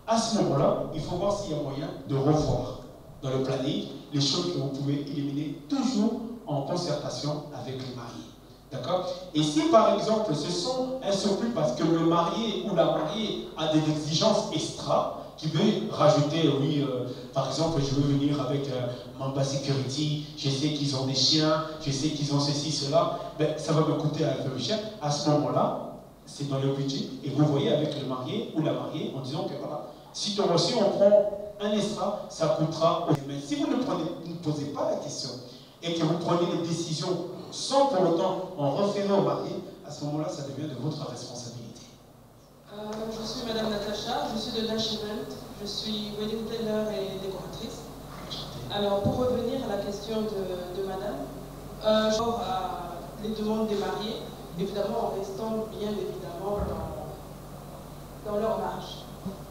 à ce moment-là, il faut voir s'il y a moyen de revoir dans le planning les choses que vous pouvez éliminer toujours en concertation avec les mariés. D'accord? Et si par exemple ce sont un surplus parce que le marié ou la mariée a des exigences extra, qui veut rajouter, oui, par exemple, je veux venir avec Mamba Security, je sais qu'ils ont des chiens, je sais qu'ils ont ceci, cela, ben, ça va me coûter un peu cher. À ce moment-là, c'est dans le budget, et vous voyez avec le marié ou la mariée en disant que voilà, si on prend un extra, ça coûtera. Mais si vous ne posez pas la question et que vous prenez les décisions sans pour autant en référer au marié, à ce moment-là, ça devient de votre responsabilité. Je suis Madame Natacha, je suis de Dash Event, je suis wedding planner et décoratrice. Alors, pour revenir à la question de Madame, genre à les demandes des mariés, évidemment en restant bien évidemment dans leur marge.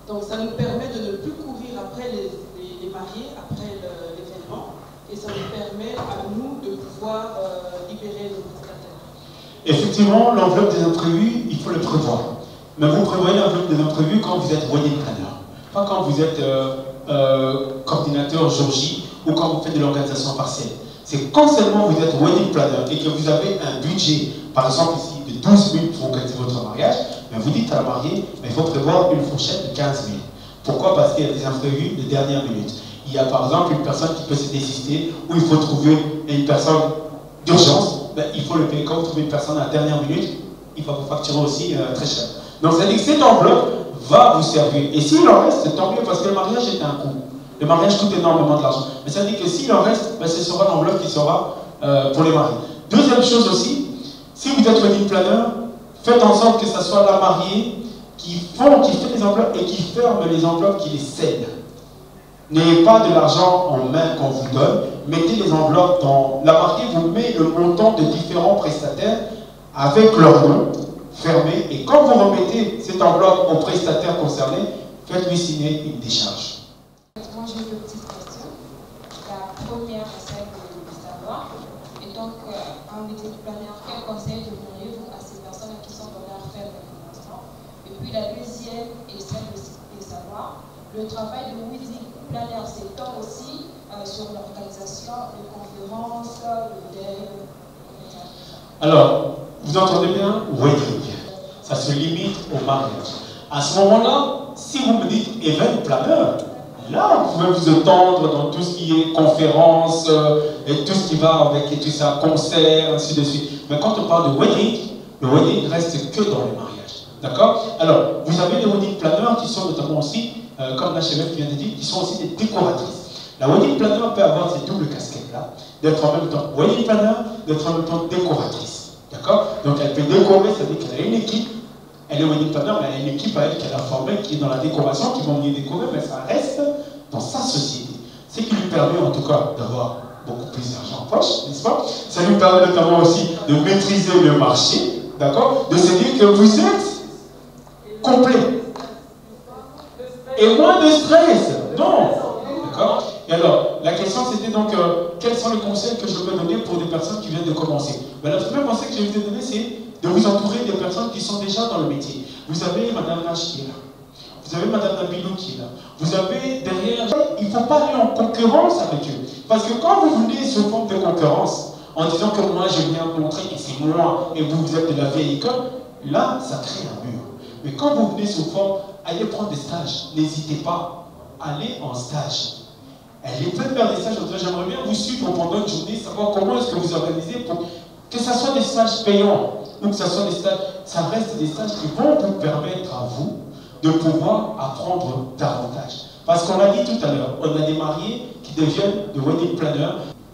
Donc ça nous permet de ne plus courir après les mariés, après l'événement, et ça nous permet à nous de pouvoir libérer nos prestataires. Effectivement, l'enveloppe des imprévus, il faut le prévoir. Mais vous prévoyez l'enveloppe des imprévus quand vous êtes wedding planner, pas quand vous êtes coordinateur jour J ou quand vous faites de l'organisation partielle. C'est quand seulement vous êtes wedding planner et que vous avez un budget, par exemple ici, de 12 000 pour organiser votre mariage, mais vous dites à la mariée, mais il faut prévoir une fourchette de 15 000. Pourquoi? Parce qu'il y a des imprévus de dernière minute. Il y a par exemple une personne qui peut se désister, ou il faut trouver une personne d'urgence, ben, il faut le payer. Quand vous trouvez une personne à la dernière minute, il va vous facturer aussi très cher. Donc ça veut dire que cette enveloppe va vous servir. Et s'il en reste, c'est tant mieux, parce que le mariage est un coût. Le mariage coûte énormément d'argent. Mais ça veut dire que s'il en reste, ben, ce sera l'enveloppe qui sera pour les mariés. Deuxième chose aussi, si vous êtes wedding planner, faites en sorte que ce soit la mariée qui fait les enveloppes et qui ferme les enveloppes, qui les cède. N'ayez pas de l'argent en main qu'on vous donne, mettez les enveloppes dans... La mariée vous met le montant de différents prestataires avec leur nom fermé, et quand vous remettez cette enveloppe au prestataire concerné, faites-lui signer une décharge. Moi j'ai deux petites questions. La première est celle de savoir, et donc en wedding planner, quel conseil donneriez-vous à ces personnes qui sont dans leur faible financement? Et puis la deuxième est celle de savoir, le travail de wedding planner s'étend aussi sur l'organisation de conférences, de deuil. Alors, vous entendez bien? Wedding. Ça se limite au mariage. À ce moment-là, si vous me dites event planner, là, vous pouvez vous étendre dans tout ce qui est conférence et tout ce qui va avec et tout ça, concert, ainsi de suite. Mais quand on parle de wedding, le wedding reste que dans les mariages. D'accord? Alors, vous avez des wedding planners qui sont notamment aussi, comme la chef vient de dire, qui sont aussi des décoratrices. La wedding planner peut avoir ces doubles casquettes-là, d'être en même temps wedding planner, d'être en même temps décoratrice. D'accord? Donc elle peut décorer, ça veut dire qu'elle a une équipe, elle est wedding planner, mais elle a une équipe à elle qu'elle a formée, qui est dans la décoration, qui vont venir décorer, mais ça reste dans sa société. Ce qui lui permet en tout cas d'avoir beaucoup plus d'argent en poche, n'est-ce pas? Ça lui permet notamment aussi de maîtriser le marché, d'accord? De se dire que vous êtes complet. Et moins de stress. Non. D'accord? Et alors, la question c'était donc, quels sont les conseils que je peux donner pour des personnes qui viennent de commencer? Ben, le premier conseil que je vais vous donner, c'est de vous entourer des personnes qui sont déjà dans le métier. Vous avez Madame Nash qui est là. Vous avez Madame Nabilou qui est là. Vous avez derrière... Il ne faut pas aller en concurrence avec eux. Parce que quand vous venez sous forme de concurrence, en disant que moi je viens montrer et c'est moi, et vous, vous êtes de la vieille école, là, ça crée un mur. Mais quand vous venez sous forme, allez prendre des stages. N'hésitez pas. Allez en stage. Elle est prête à faire des stages. J'aimerais bien vous suivre pendant une journée, savoir comment est-ce que vous organisez pour que ce soit des stages payants ou que ce soit des stages. Ça reste des stages qui vont vous permettre à vous de pouvoir apprendre davantage. Parce qu'on l'a dit tout à l'heure, on a des mariés qui deviennent de wedding planner.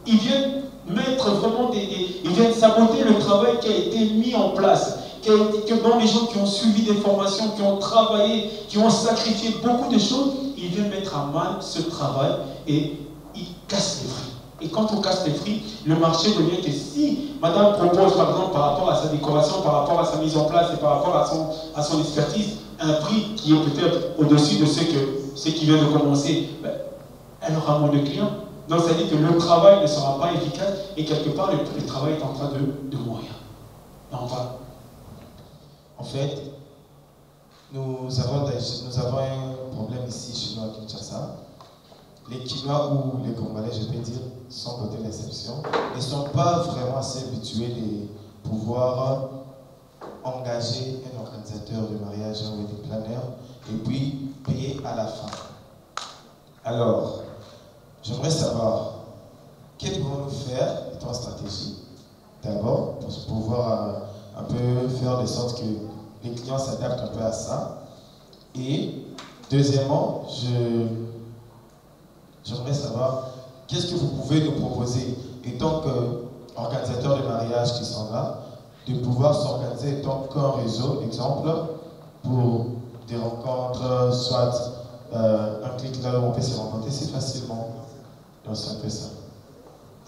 Ils viennent mettre vraiment ils viennent saboter le travail qui a été mis en place. Que dans les gens qui ont suivi des formations, qui ont travaillé, qui ont sacrifié beaucoup de choses, ils viennent mettre à mal ce travail et ils cassent les prix. Et quand on casse les prix, le marché devient que si madame propose par exemple par rapport à sa décoration, par rapport à sa mise en place et par rapport à son expertise, un prix qui est peut-être au-dessus de ce qui vient de commencer, ben, elle aura moins de clients. Donc ça dit que le travail ne sera pas efficace et quelque part le travail est en train de mourir. Enfin, en fait, nous avons un problème ici chez nous à Kinshasa. Les Kinois ou les Congolais, je peux dire, sans côté l'exception, ne sont pas vraiment assez habitués de pouvoir engager un organisateur de mariage, un wedding planner, et puis payer à la fin. Alors, j'aimerais savoir, qu'est-ce que pouvons-nous faire en stratégie, d'abord, pour pouvoir un peu faire de sorte que les clients s'adaptent un peu à ça. Et deuxièmement, j'aimerais savoir qu'est-ce que vous pouvez nous proposer, étant qu'organisateurs de mariage qui sont là, de pouvoir s'organiser étant qu'un réseau, exemple, pour des rencontres, soit un clic là où on peut se rencontrer si facilement. Donc c'est un peu ça.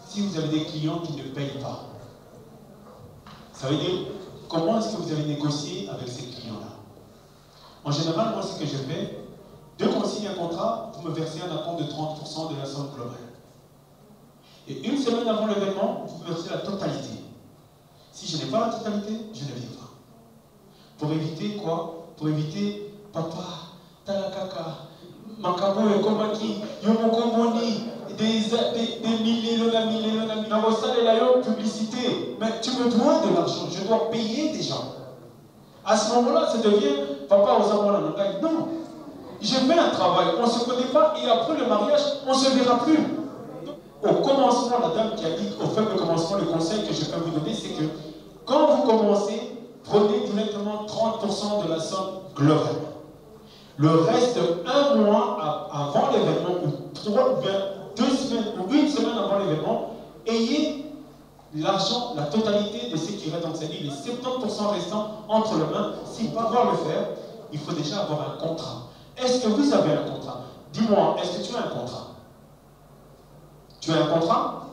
Si vous avez des clients qui ne payent pas, ça veut dire comment est-ce que vous allez négocier avec ces clients-là? En général, moi ce que je fais, signe un contrat, vous me versez un acompte de 30% de la somme globale. Et une semaine avant l'événement, vous me versez la totalité. Si je n'ai pas la totalité, je ne viens pas. Pour éviter quoi? Pour éviter, papa, talakaka, makabo et komaki, yomokomoni, des milliers de publicité. Mais tu me dois de l'argent, je dois payer des gens. À ce moment-là, ça devient papa aux amants. Non, je fais un travail, on ne se connaît pas et après le mariage, on ne se verra plus. Au commencement, la dame qui a dit, au faible commencement, le conseil que je peux vous donner, c'est que quand vous commencez, prenez directement 30% de la somme globale. Le reste, un mois avant l'événement, ou 2 semaines, ou une semaine avant l'événement, ayez l'argent, la totalité de ce qui reste dans cette vie, les 70% restants entre les mains. Si pouvoir le faire, il faut déjà avoir un contrat. Est-ce que vous avez un contrat? Dis-moi, est-ce que tu as un contrat? Tu as un contrat?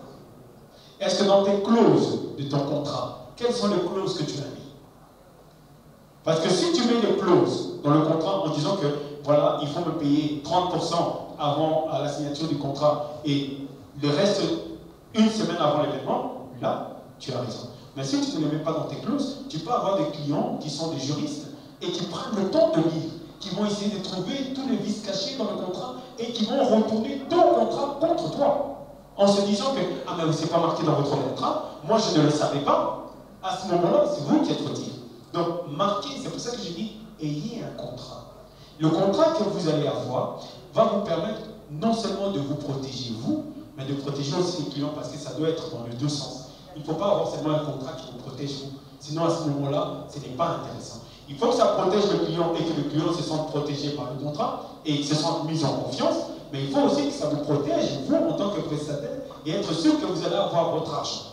Est-ce que dans tes clauses de ton contrat, quelles sont les clauses que tu as mis? Parce que si tu mets des clauses dans le contrat en disant que voilà, il faut me payer 30% avant la signature du contrat et le reste une semaine avant l'événement, là, tu as raison. Mais si tu ne les mets pas dans tes clauses, tu peux avoir des clients qui sont des juristes et qui prennent le temps de lire, qui vont essayer de trouver tous les vices cachés dans le contrat et qui vont retourner ton contrat contre toi. En se disant que, ah mais c'est pas marqué dans votre contrat, moi je ne le savais pas. À ce moment-là, c'est vous qui êtes fautif. Donc, marquez, c'est pour ça que j'ai dit, ayez un contrat. Le contrat que vous allez avoir va vous permettre non seulement de vous protéger vous, mais de protéger aussi les clients parce que ça doit être dans les deux sens. Il ne faut pas avoir seulement un contrat qui vous protège vous. Sinon, à ce moment-là, ce n'est pas intéressant. Il faut que ça protège le client et que le client se sente protégé par le contrat et se sente mis en confiance. Mais il faut aussi que ça vous protège, vous, en tant que prestataire, et être sûr que vous allez avoir votre argent.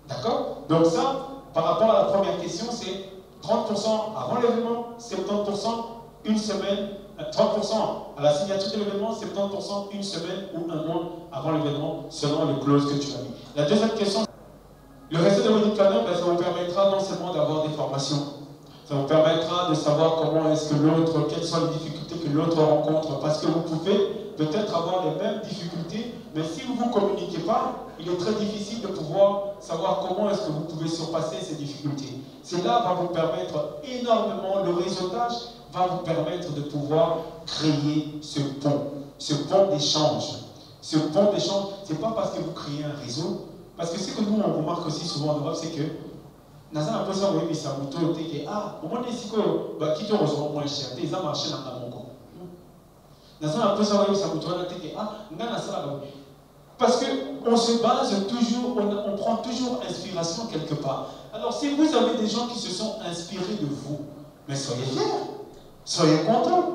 D'accord? Donc ça, par rapport à la première question, c'est 30% avant l'événement, 70% une semaine, 30% à la signature de l'événement, 70% une semaine ou un mois avant l'événement, selon les clauses que tu as mis. La deuxième question, le reste de wedding planner, ça vous permettra non seulement d'avoir des formations, ça vous permettra de savoir comment est-ce que l'autre, quelles sont les difficultés que l'autre rencontre, parce que vous pouvez peut-être avoir les mêmes difficultés, mais si vous ne vous communiquez pas, il est très difficile de pouvoir savoir comment est-ce que vous pouvez surpasser ces difficultés. Cela va vous permettre énormément, le réseautage va vous permettre de pouvoir créer ce pont d'échange. Ce pont d'échange, ce n'est pas parce que vous créez un réseau, parce que ce que nous on remarque aussi souvent en Europe, c'est que nous avons l'impression que ça vous tourne, ah, au moins ici, qui te reçoit moins cher, ils ont marché dans la monco. Nous avons l'impression que ça vous tourne, ah, parce qu'on se base toujours, on prend toujours inspiration quelque part. Alors si vous avez des gens qui se sont inspirés de vous, mais soyez fiers, soyez contents.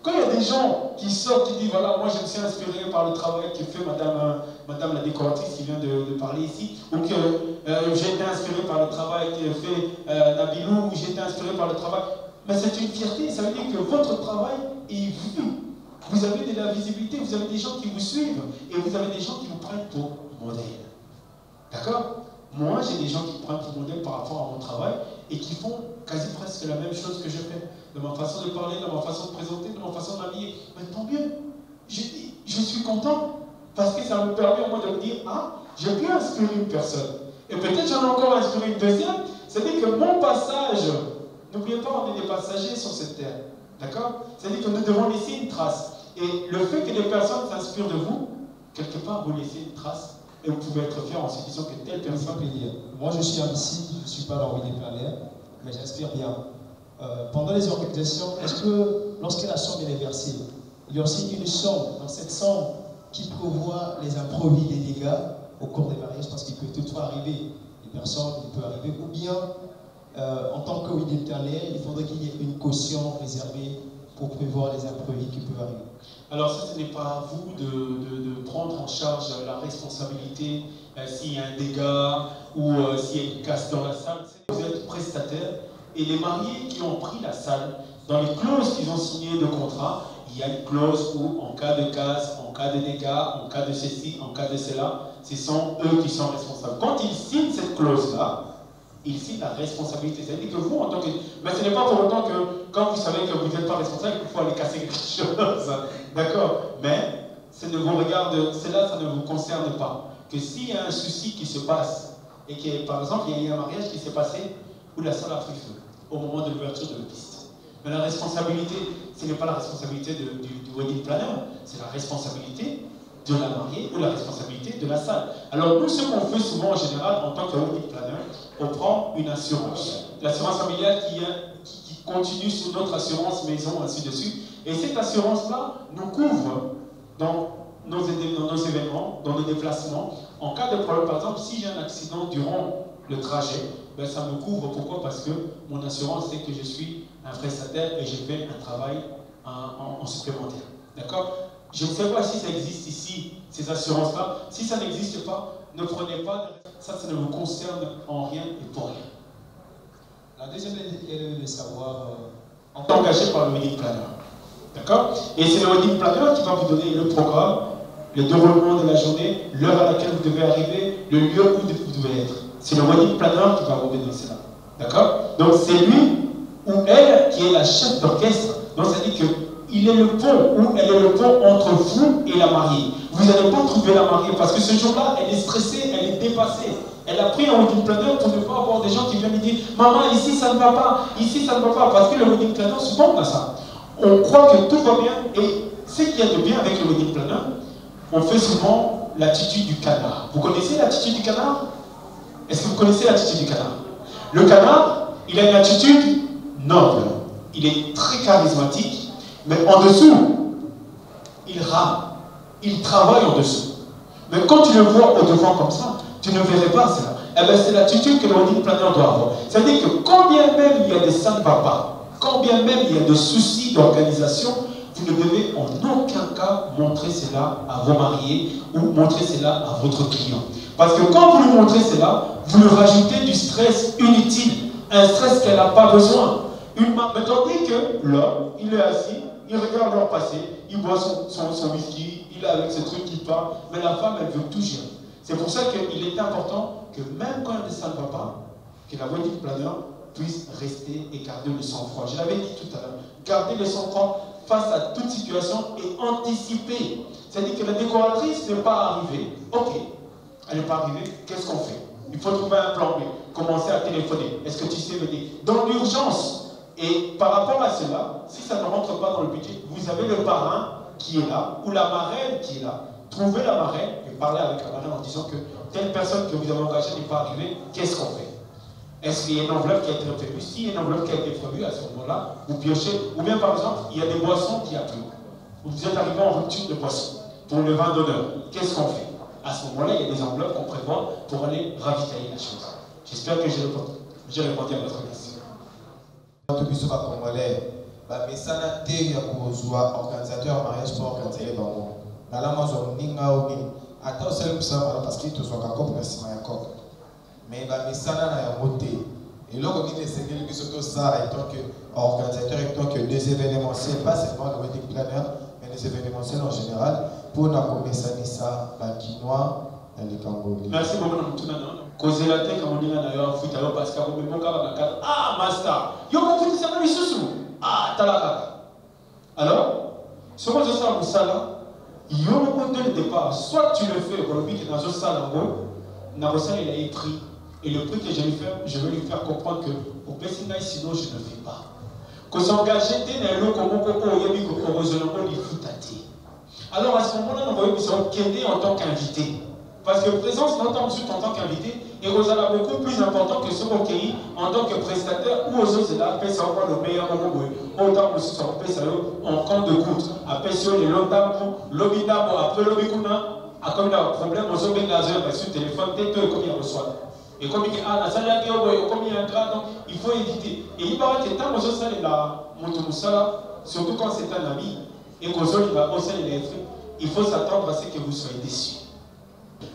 Quand il y a des gens qui sortent, qui disent voilà, moi je me suis inspiré par le travail que fait madame la décoratrice qui vient de parler ici, ou que j'ai été inspiré par le travail que fait Nabilou, ou j'ai été inspiré par le travail. Mais c'est une fierté, ça veut dire que votre travail est vu. Vous avez de la visibilité, vous avez des gens qui vous suivent, et vous avez des gens qui vous prennent pour modèle. D'accord? Moi, j'ai des gens qui me prennent pour modèle par rapport à mon travail, et qui font quasi presque la même chose que je fais. De ma façon de parler, de ma façon de présenter, de ma façon de m'habiller. Mais tant mieux. Je suis content, parce que ça me permet au moins de me dire, ah, j'ai pu inspirer une personne. Et peut-être j'en ai encore inspiré une deuxième. C'est-à-dire que mon passage, n'oubliez pas, on est des passagers sur cette terre. D'accord? C'est-à-dire que nous devons laisser une trace. Et le fait que des personnes s'inspirent de vous, quelque part, vous laissez une trace. Et vous pouvez être fier en se disant que telle personne peut dire. Moi, je suis ici, je ne suis pas dans wedding planner, mais j'inspire bien. Pendant les organisations, est-ce que lorsque la somme est versée, il y a aussi une somme, dans cette somme, qui prévoit les imprévus des dégâts au cours des mariages, parce qu'il peut toutefois arriver, des personnes, il peut arriver, ou bien, en tant que wedding planner, il faudrait qu'il y ait une caution réservée pour prévoir les imprévus qui peuvent arriver. Alors ça, ce n'est pas à vous de prendre en charge la responsabilité s'il y a un dégât ou s'il y a une casse dans la salle. Vous êtes prestataire et les mariés qui ont pris la salle, dans les clauses qu'ils ont signées de contrat, il y a une clause où en cas de casse, en cas de dégâts, en cas de ceci, en cas de cela, ce sont eux qui sont responsables. Quand ils signent cette clause-là, ils signent la responsabilité. C'est-à-dire que vous, en tant que... Mais ce n'est pas pour autant que, quand vous savez que vous n'êtes pas responsable, il faut aller casser quelque chose. D'accord? Mais ça ne vous regarde, cela, ça ne vous concerne pas. Que s'il y a un souci qui se passe, et que par exemple, il y a eu un mariage qui s'est passé où la salle a pris feu au moment de l'ouverture de la piste. Mais la responsabilité, ce n'est pas la responsabilité du wedding planner, c'est la responsabilité de la mariée ou la responsabilité de la salle. Alors nous, ce qu'on fait souvent en général en tant que wedding planner, on prend une assurance. L'assurance familiale qui continue sur notre assurance maison, ainsi de suite. Et cette assurance-là nous couvre dans nos événements, dans nos déplacements. En cas de problème, par exemple, si j'ai un accident durant le trajet, ben ça me couvre. Pourquoi? Parce que mon assurance sait que je suis un prestataire et je fais un travail en supplémentaire. D'accord? Je ne sais pas si ça existe ici, ces assurances-là. Si ça n'existe pas, ne prenez pas. Ça ne vous concerne en rien et pour rien. La deuxième est de savoir... On est engagé par le wedding planner. D'accord? Et c'est le wedding planner qui va vous donner le programme, le déroulement de la journée, l'heure à laquelle vous devez arriver, le lieu où vous devez être. C'est le wedding planner qui va vous donner cela. D'accord? Donc c'est lui ou elle qui est la chef d'orchestre. Donc ça dit qu'il est le pont ou elle est le pont entre vous et la mariée. Vous n'allez pas trouver la mariée parce que ce jour-là, elle est stressée, elle est dépassée. Elle a pris un wedding planner pour ne pas avoir des gens qui viennent lui dire « Maman, ici ça ne va pas, ici ça ne va pas ». Parce que le wedding planner, souvent on a ça. On croit que tout va bien et ce qu'il y a de bien avec le wedding planner, on fait souvent l'attitude du canard. Vous connaissez l'attitude du canard? Est-ce que vous connaissez l'attitude du canard? Le canard, il a une attitude noble. Il est très charismatique, mais en dessous, il rame. Il travaille en dessous. Mais quand tu le vois au devant comme ça, tu ne verrais pas cela. Eh bien, c'est l'attitude que le wedding planner doit avoir. C'est-à-dire que quand bien même il y a des ça ne va pas, quand bien même il y a des soucis d'organisation, vous ne devez en aucun cas montrer cela à vos mariés ou montrer cela à votre client. Parce que quand vous lui montrez cela, vous lui rajoutez du stress inutile, un stress qu'elle n'a pas besoin. Mais tandis que l'homme, il est assis, il regarde leur passer, il boit son whisky, il est avec ses trucs qui parlent, mais la femme, elle veut tout gérer. C'est pour ça qu'il est important que même quand ça ne va pas, que la wedding planner puisse rester et garder le sang-froid. Je l'avais dit tout à l'heure, garder le sang-froid face à toute situation et anticiper. C'est-à-dire que la décoratrice n'est pas arrivée. Ok, elle n'est pas arrivée, qu'est-ce qu'on fait? Il faut trouver un plan B, commencer à téléphoner. Est-ce que tu sais me dire? Dans l'urgence. Et par rapport à cela, si ça ne rentre pas dans le budget, vous avez le parrain qui est là, ou la marraine qui est là. Trouvez la marraine et parlez avec la marraine en disant que telle personne que vous avez engagée n'est pas arrivée, qu'est-ce qu'on fait? Est-ce qu'il y a une enveloppe qui a été prévue? S'il y a une enveloppe qui a été prévue, à ce moment-là, vous piochez. Ou bien, par exemple, il y a des boissons qui appellent. Vous êtes arrivé en rupture de boisson pour le vin d'honneur. Qu'est-ce qu'on fait? À ce moment-là, il y a des enveloppes qu'on prévoit pour aller ravitailler la chose. J'espère que j'ai répondu à votre question. Mais ça n'a pas été organisateur mariage pour organiser les mamans. Attends, c'est le ça parce qu'il te soit encore pour le mais ça n'a pas été. Et là, on dit que c'est que ça, étant que organisateur, étant que des événementiels, pas seulement le wedding planner, mais les événementiels en général, pour nous commencer ça, la quinoa, les Cambodgiens. Merci beaucoup, causer la tête comme on dit d'ailleurs, foot alors parce qu'on me manque à la ah, master, yo, mon foot, c'est pas les sous. Ah, talaka. Alors, ce que je sais à Moussala, il y a un dès le départ, soit tu le fais pour le but que dans une salle en haut, Narosa il a écrit, et le prix que je vais lui faire comprendre que au Bessingaï, sinon je ne fais pas. Que s'engager dès le comment il faut tâter. Alors à ce moment-là, nous voyons que c'est Kédé en tant qu'invité. Parce que présence d'entendre en tant qu'invité est beaucoup plus important que ce qu'on cueille en tant que prestataire ou aux autres là, après ça va le meilleur moment. Autant aussi ça va ça en compte de goutte. Après ça les longs l'obidamo après l'obikuna a comme un problème aux autres gazeurs sur le téléphone dès que comme il reçoit. Et comme il dit ah la salle là comme il y a un grade il faut éviter. Et il paraît que tant aux autres salles là Montomusala surtout quand c'est un ami et qu'aux autres il va aussi les effets, il faut s'attendre à ce que vous soyez déçus.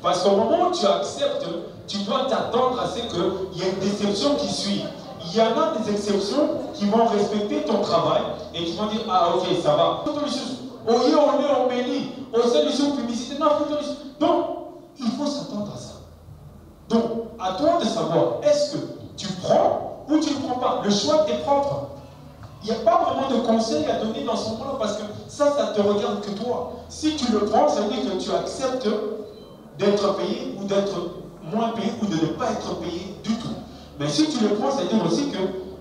Parce qu'au moment où tu acceptes, tu dois t'attendre à ce qu'il y ait une déception qui suit. Il y en a des exceptions qui vont respecter ton travail et qui vont dire ah ok ça va. On est en béni, on sait les choses publicité. Non, donc il faut s'attendre à ça. Donc à toi de savoir est-ce que tu prends ou tu ne prends pas. Le choix est propre. Il n'y a pas vraiment de conseil à donner dans ce moment-là parce que ça te regarde que toi. Si tu le prends, ça veut dire que tu acceptes d'être payé ou d'être moins payé ou de ne pas être payé du tout. Mais si tu le prends, ça veut dire aussi que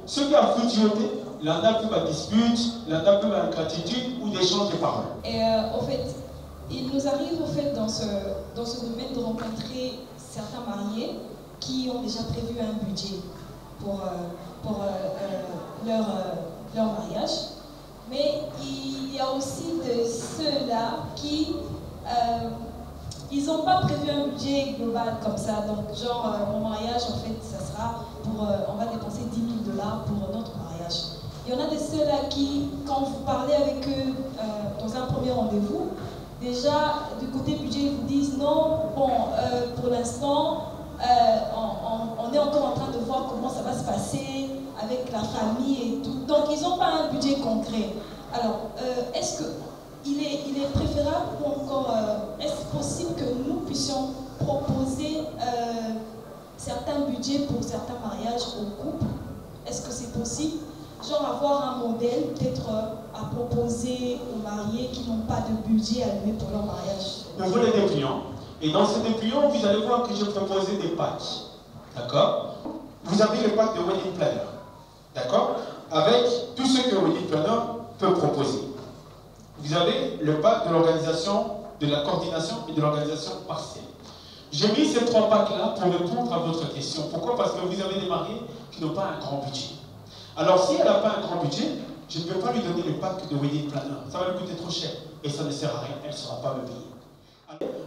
ce qui a futilité, il en a plus à dispute, il en a plus à ingratitude ou d'échange de paroles. Et en fait, il nous arrive en fait dans ce domaine de rencontrer certains mariés qui ont déjà prévu un budget pour leur mariage. Mais il y a aussi de ceux-là qui ils n'ont pas prévu un budget global comme ça. Donc genre mon mariage en fait ça sera pour on va dépenser 10 000 $ pour notre mariage. Il y en a de ceux-là qui, quand vous parlez avec eux dans un premier rendez-vous, déjà du côté budget ils vous disent non, bon pour l'instant on est encore en train de voir comment ça va se passer avec la famille et tout. Donc ils n'ont pas un budget concret. Alors est-ce qu'il est préférable ou encore est-ce possible que nous puissions proposer certains budgets pour certains mariages au couple? Est-ce que c'est possible? Genre avoir un modèle peut-être à proposer aux mariés qui n'ont pas de budget alloué pour leur mariage. Vous voulez des clients. Et dans ces dépliants, vous allez voir que j'ai proposé des packs. D'accord? Vous avez le pack de Wedding Planner. D'accord? Avec tout ce que Wedding Planner peut proposer. Vous avez le pack de l'organisation, de la coordination et de l'organisation partielle. J'ai mis ces 3 packs-là pour répondre à votre question. Pourquoi? Parce que vous avez des mariés qui n'ont pas un grand budget. Alors, si elle n'a pas un grand budget, je ne peux pas lui donner le pack de Wedding Planner. Ça va lui coûter trop cher et ça ne sert à rien. Elle ne saura pas me payer.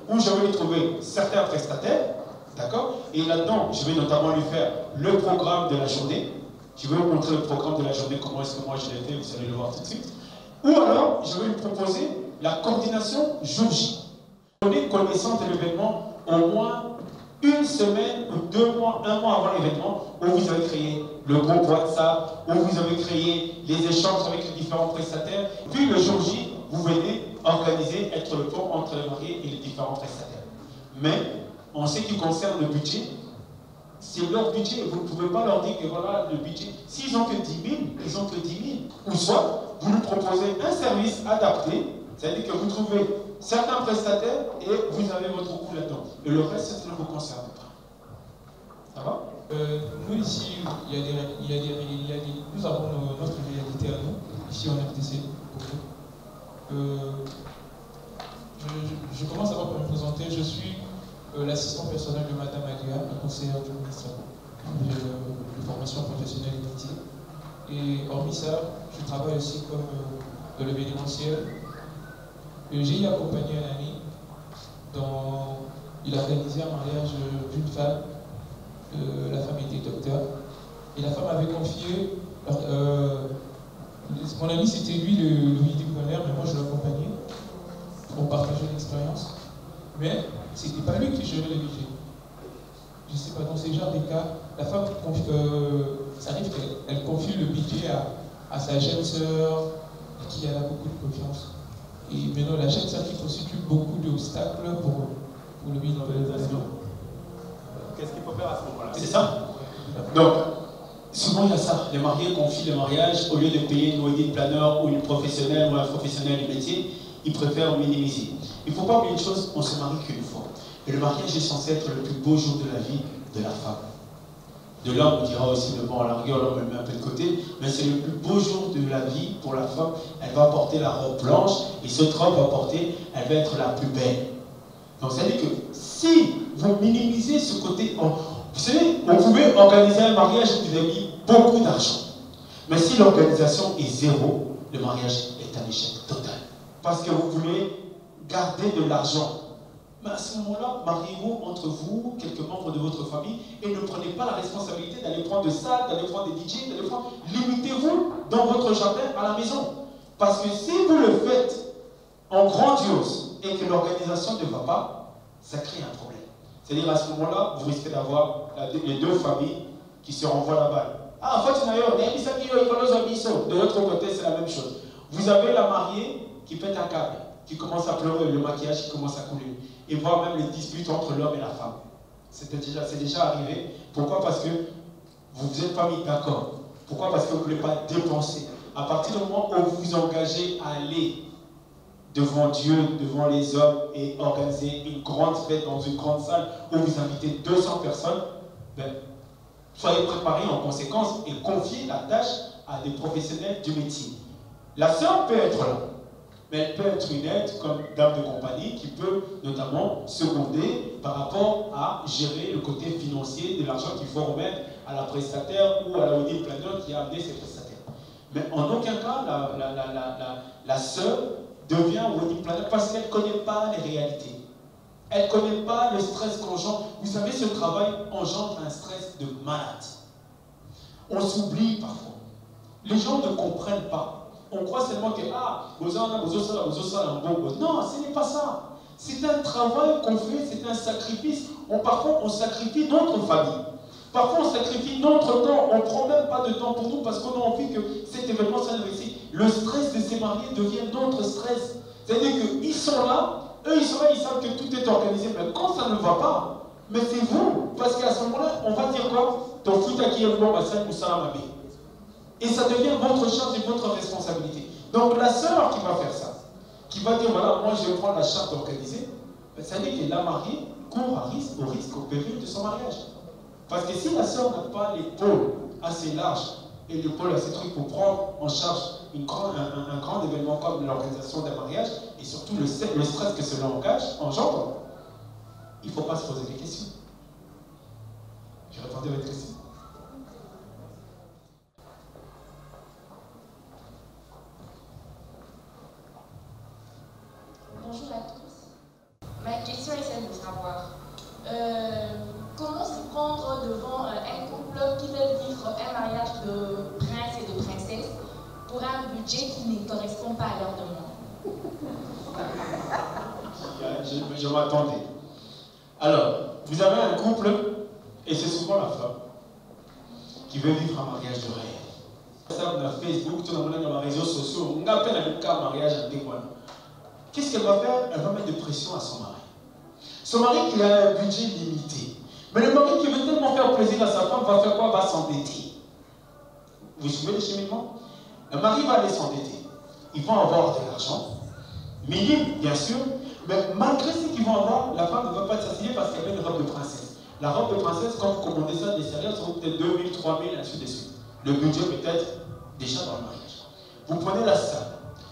Où je vais lui trouver certains prestataires, d'accord? Et là-dedans, je vais notamment lui faire le programme de la journée. Je vais vous montrer le programme de la journée, comment est-ce que moi je l'ai fait, vous allez le voir tout de suite. Ou alors, je vais lui proposer la coordination jour J. On est connaissant de l'événement au moins une semaine ou 2 mois, 1 mois avant l'événement, où vous avez créé le groupe WhatsApp, où vous avez créé les échanges avec les différents prestataires. Puis le jour J, vous venez organiser, être le pont entre les mariés et les différents prestataires. Mais, en ce qui concerne le budget, c'est leur budget. Vous ne pouvez pas leur dire que voilà le budget. S'ils n'ont que 10 000, ils n'ont que 10 000. Ou soit, vous lui proposez un service adapté, c'est-à-dire que vous trouvez certains prestataires et vous avez votre coût là-dedans. Et le reste, ça ne vous concerne pas. Ça va? Nous ici, nous avons notre réalité à nous, ici en RTC. Je commence d'abord par me présenter. Je suis l'assistant personnel de Madame Alia, la conseillère du ministère de formation professionnelle et métier. Et hormis ça, je travaille aussi comme de l'événementiel. J'ai accompagné un ami dont il a organisé un mariage d'une femme. La femme était docteur. Et la femme avait confié. Mon ami, c'était lui le wedding planner, mais moi je l'accompagnais pour partager l'expérience. Mais c'était pas lui qui gérait le budget. Je sais pas, dans ces genres de cas, la femme, ça arrive qu'elle confie le budget à sa jeune sœur, à qui elle a beaucoup de confiance. Et maintenant, la jeune sœur qui constitue beaucoup d'obstacles pour le wedding planner. Qu'est-ce qu'il faut faire à ce moment-là? C'est ça? Donc, souvent il y a ça. Les mariés confient le mariage, au lieu de payer une wedding planner ou une professionnelle ou un professionnel du métier, ils préfèrent minimiser. Il ne faut pas oublier une chose, on se marie qu'une fois. Et le mariage est censé être le plus beau jour de la vie de la femme. De l'homme, on dira aussi, mais bon, à la rigueur, l'homme le met un peu de côté, mais c'est le plus beau jour de la vie pour la femme. Elle va porter la robe blanche, et cette robe elle va être la plus belle. Donc, ça veut dire que si vous minimisez ce côté, vous savez, vous pouvez organiser un mariage et vous avez mis beaucoup d'argent. Mais si l'organisation est zéro, le mariage est un échec total. Parce que vous voulez garder de l'argent. Mais à ce moment-là, mariez-vous entre vous, quelques membres de votre famille, et ne prenez pas la responsabilité d'aller prendre des salles, d'aller prendre des DJ, d'aller prendre... Limitez-vous dans votre jardin à la maison. Parce que si vous le faites en grandiose et que l'organisation ne va pas, ça crée un problème. C'est-à-dire à ce moment-là, vous risquez d'avoir les 2 familles qui se renvoient la balle. Ah, en fait, de l'autre côté, c'est la même chose. Vous avez la mariée qui pète un câble, qui commence à pleurer, le maquillage qui commence à couler, et voire même les disputes entre l'homme et la femme. C'est déjà arrivé. Pourquoi? Parce que vous n'êtes pas mis d'accord. Pourquoi? Parce que vous ne voulez pas dépenser. à partir du moment où vous vous engagez à aller devant Dieu, devant les hommes et organiser une grande fête dans une grande salle où vous invitez 200 personnes, ben, soyez préparés en conséquence et confiez la tâche à des professionnels du métier. La sœur peut être là, mais elle peut être une aide comme dame de compagnie qui peut notamment seconder par rapport à gérer le côté financier de l'argent qu'il faut remettre à la prestataire ou à la wedding planner qui a amené ses prestataires. Mais en aucun cas, la sœur devient wedding planner parce qu'elle ne connaît pas les réalités. Elle ne connaît pas le stress qu'engendre. Vous savez, ce travail engendre un stress de malade. On s'oublie parfois. Les gens ne comprennent pas. On croit seulement que, non, ce n'est pas ça. C'est un travail qu'on fait, c'est un sacrifice. Parfois, on sacrifie notre famille. Parfois, on sacrifie notre temps. On ne prend même pas de temps pour nous parce qu'on a envie que cet événement soit réussi. Le stress de ces mariés devient notre stress. C'est-à-dire qu'ils sont là, eux, ils sont là, ils savent que tout est organisé. Mais quand ça ne va pas, mais c'est vous. Parce qu'à ce moment-là, on va dire quoi? Ton foot à qui est bon, ou ça m'a bien. Et ça devient votre charge et votre responsabilité. Donc la sœur qui va faire ça, qui va dire, voilà, moi je vais prendre la charge d'organiser, ça veut dire que la mariée court au péril de son mariage. Parce que si la sœur n'a pas l'épaule assez large et l'épaule assez truc pour prendre en charge un grand événement comme l'organisation d'un mariage, et surtout le stress que cela engendre, il ne faut pas se poser des questions. Je répondais à votre question. Bonjour à tous. Ma question est celle de savoir comment se prendre devant un couple qui veut vivre un mariage de prince et de princesse pour un budget qui ne correspond pas à leur demande. Je m'attendais. Alors, vous avez un couple, et c'est souvent la femme, qui veut vivre un mariage de rêve. Ça, on a Facebook, tout le monde dans les réseaux sociaux, on appelle un cas mariage à des mois. Qu'est-ce qu'elle va faire? Elle va mettre de pression à son mari. Son mari qui a un budget limité. Mais le mari qui veut tellement faire plaisir à sa femme va faire quoi? Va s'endetter. Vous suivez le cheminement? Le mari va aller s'endetter. Ils vont avoir de l'argent, minime bien sûr, mais malgré ce qu'ils vont avoir, la femme ne va pas s'assigner parce qu'elle a une robe de princesse. La robe de princesse, quand vous commandez ça, des céréales, ça vaut peut-être 2000, 3000, ainsi de suite. Le budget peut être déjà dans le mariage. Vous prenez la salle.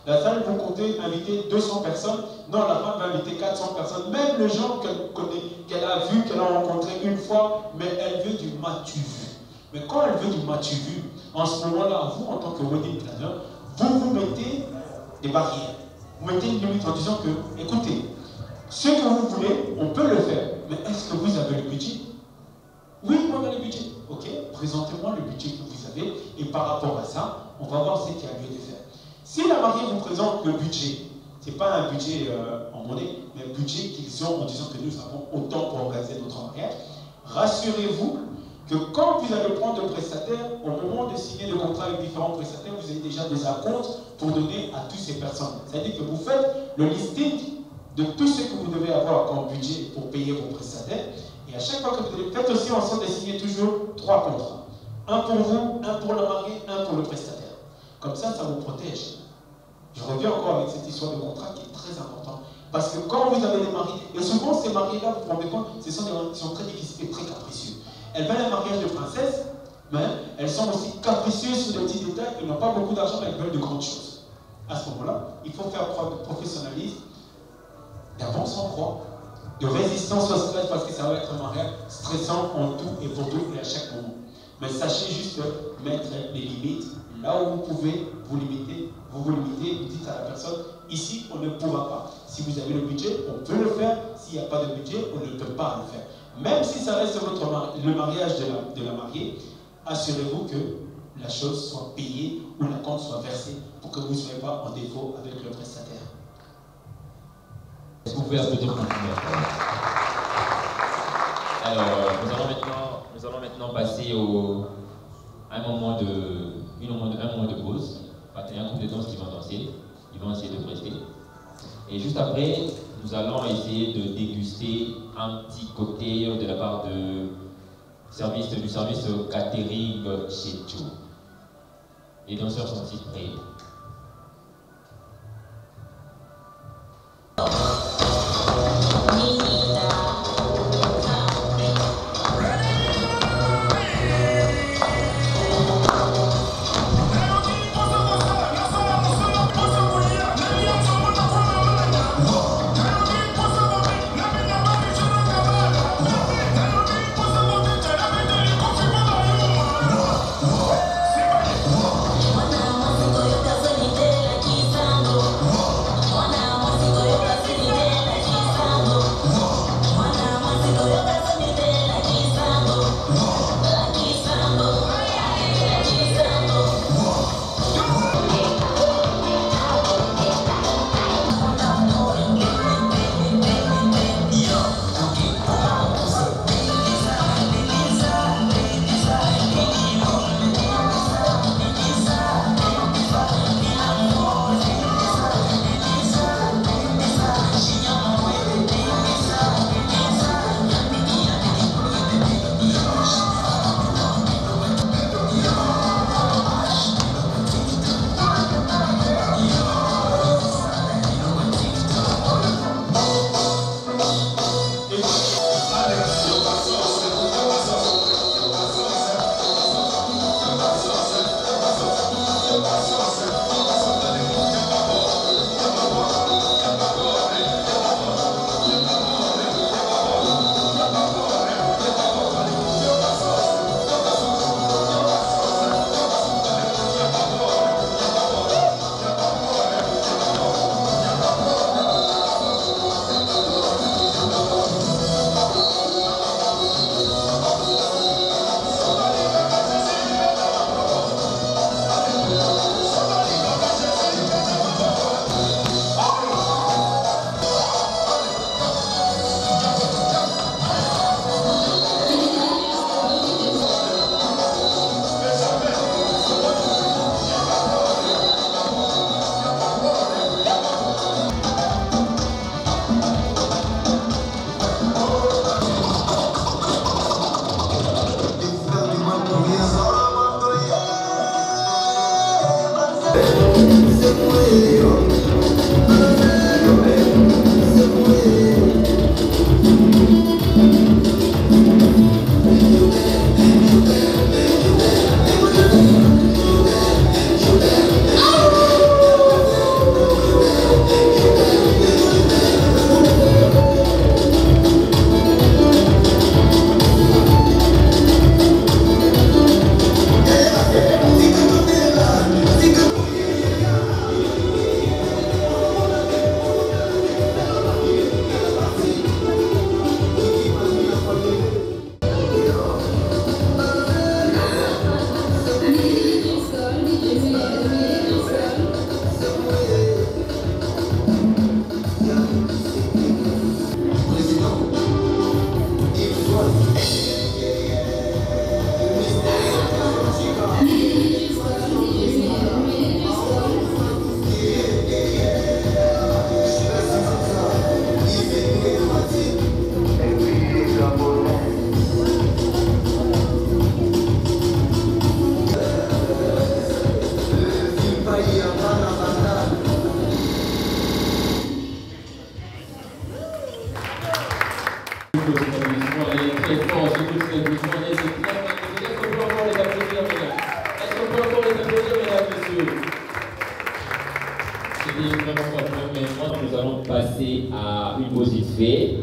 La salle, vous comptez inviter 200 personnes. Non, la femme va inviter 400 personnes. Même les gens qu'elle connaît, qu'elle a vus, qu'elle a rencontrés une fois, mais elle veut du matu vu. Mais quand elle veut du matu vu, en ce moment-là, vous, en tant que wedding planner, vous mettez des barrières. Vous mettez une limite en disant que, écoutez, ce que vous voulez, on peut le faire. Mais est-ce que vous avez le budget? Oui, on a le budget. Ok, présentez-moi le budget que vous avez. Et par rapport à ça, on va voir ce qu'il y a lieu de faire. Si la mariée vous présente le budget, ce n'est pas un budget en monnaie, mais un budget qu'ils ont en disant que nous avons autant pour organiser notre mariage, rassurez-vous que quand vous allez prendre le prestataire, au moment de signer le contrat avec différents prestataires, vous avez déjà des acomptes pour donner à toutes ces personnes. C'est-à-dire que vous faites le listing de tout ce que vous devez avoir comme budget pour payer vos prestataires. Et à chaque fois que vous devez, faites aussi en sorte de signer toujours 3 contrats. Un pour vous, un pour le marié, un pour le prestataire. Comme ça, ça vous protège. Je reviens encore avec cette histoire de contrat qui est très importante. Parce que quand vous avez des maris, et souvent ces maris-là, vous vous rendez compte, ce sont des maris qui sont très difficiles et très capricieux. Elles veulent un mariage de princesse, mais elles sont aussi capricieuses sur des petits détails, elles n'ont pas beaucoup d'argent, mais elles veulent de grandes choses. À ce moment-là, il faut faire preuve de professionnalisme, d'un sang-froid, de résistance au stress, parce que ça va être un mariage stressant en tout et pour tout et à chaque moment. Mais sachez juste mettre les limites. Là où vous pouvez vous limiter, vous dites à la personne, ici on ne pourra pas. Si vous avez le budget, on peut le faire. S'il n'y a pas de budget, on ne peut pas le faire. Même si ça reste le mariage de la mariée, assurez-vous que la chose soit payée ou la compte soit versée pour que vous ne soyez pas en défaut avec le prestataire. Est-ce que vous pouvez applaudir pour Alors, nous allons maintenant passer à un moment de pause. Il y a un groupe de danse qui va danser, ils vont essayer de prester. Et juste après, nous allons essayer de déguster un petit cocktail de la part du service catering chez Joe. Les danseurs sont-ils prêts? Nous allons passer à une pause vite fait.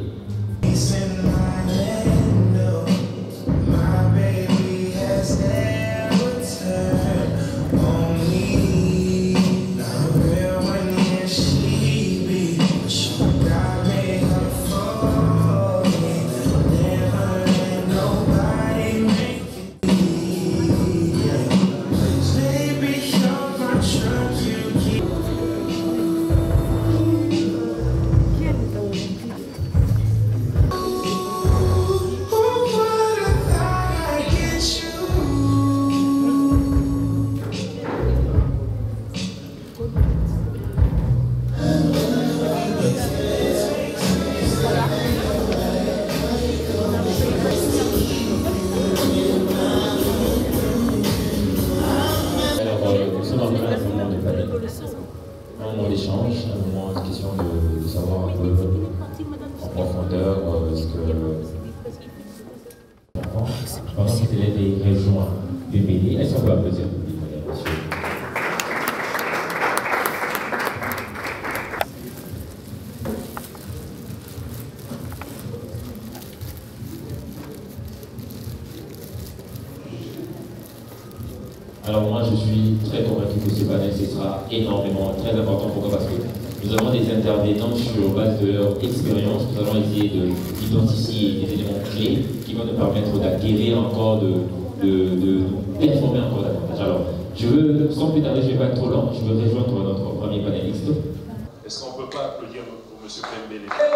d'échange, un moment de question de savoir un peu en profondeur ce que pendant que c'était les régions du Béni. Est-ce qu'on peut applaudir monsieur? Alors moi je suis très convaincu que ce panel ce sera énormément, très important. Pourquoi? Parce que nous avons des intervenants sur base de leur expérience. Nous allons essayer d'identifier des éléments clés qui vont nous permettre d'acquérir encore, de performer encore davantage. Alors, je veux, sans plus tarder, je ne vais pas être trop lent, je veux rejoindre notre premier panéliste. Est-ce qu'on ne peut pas applaudir pour M. Pembele?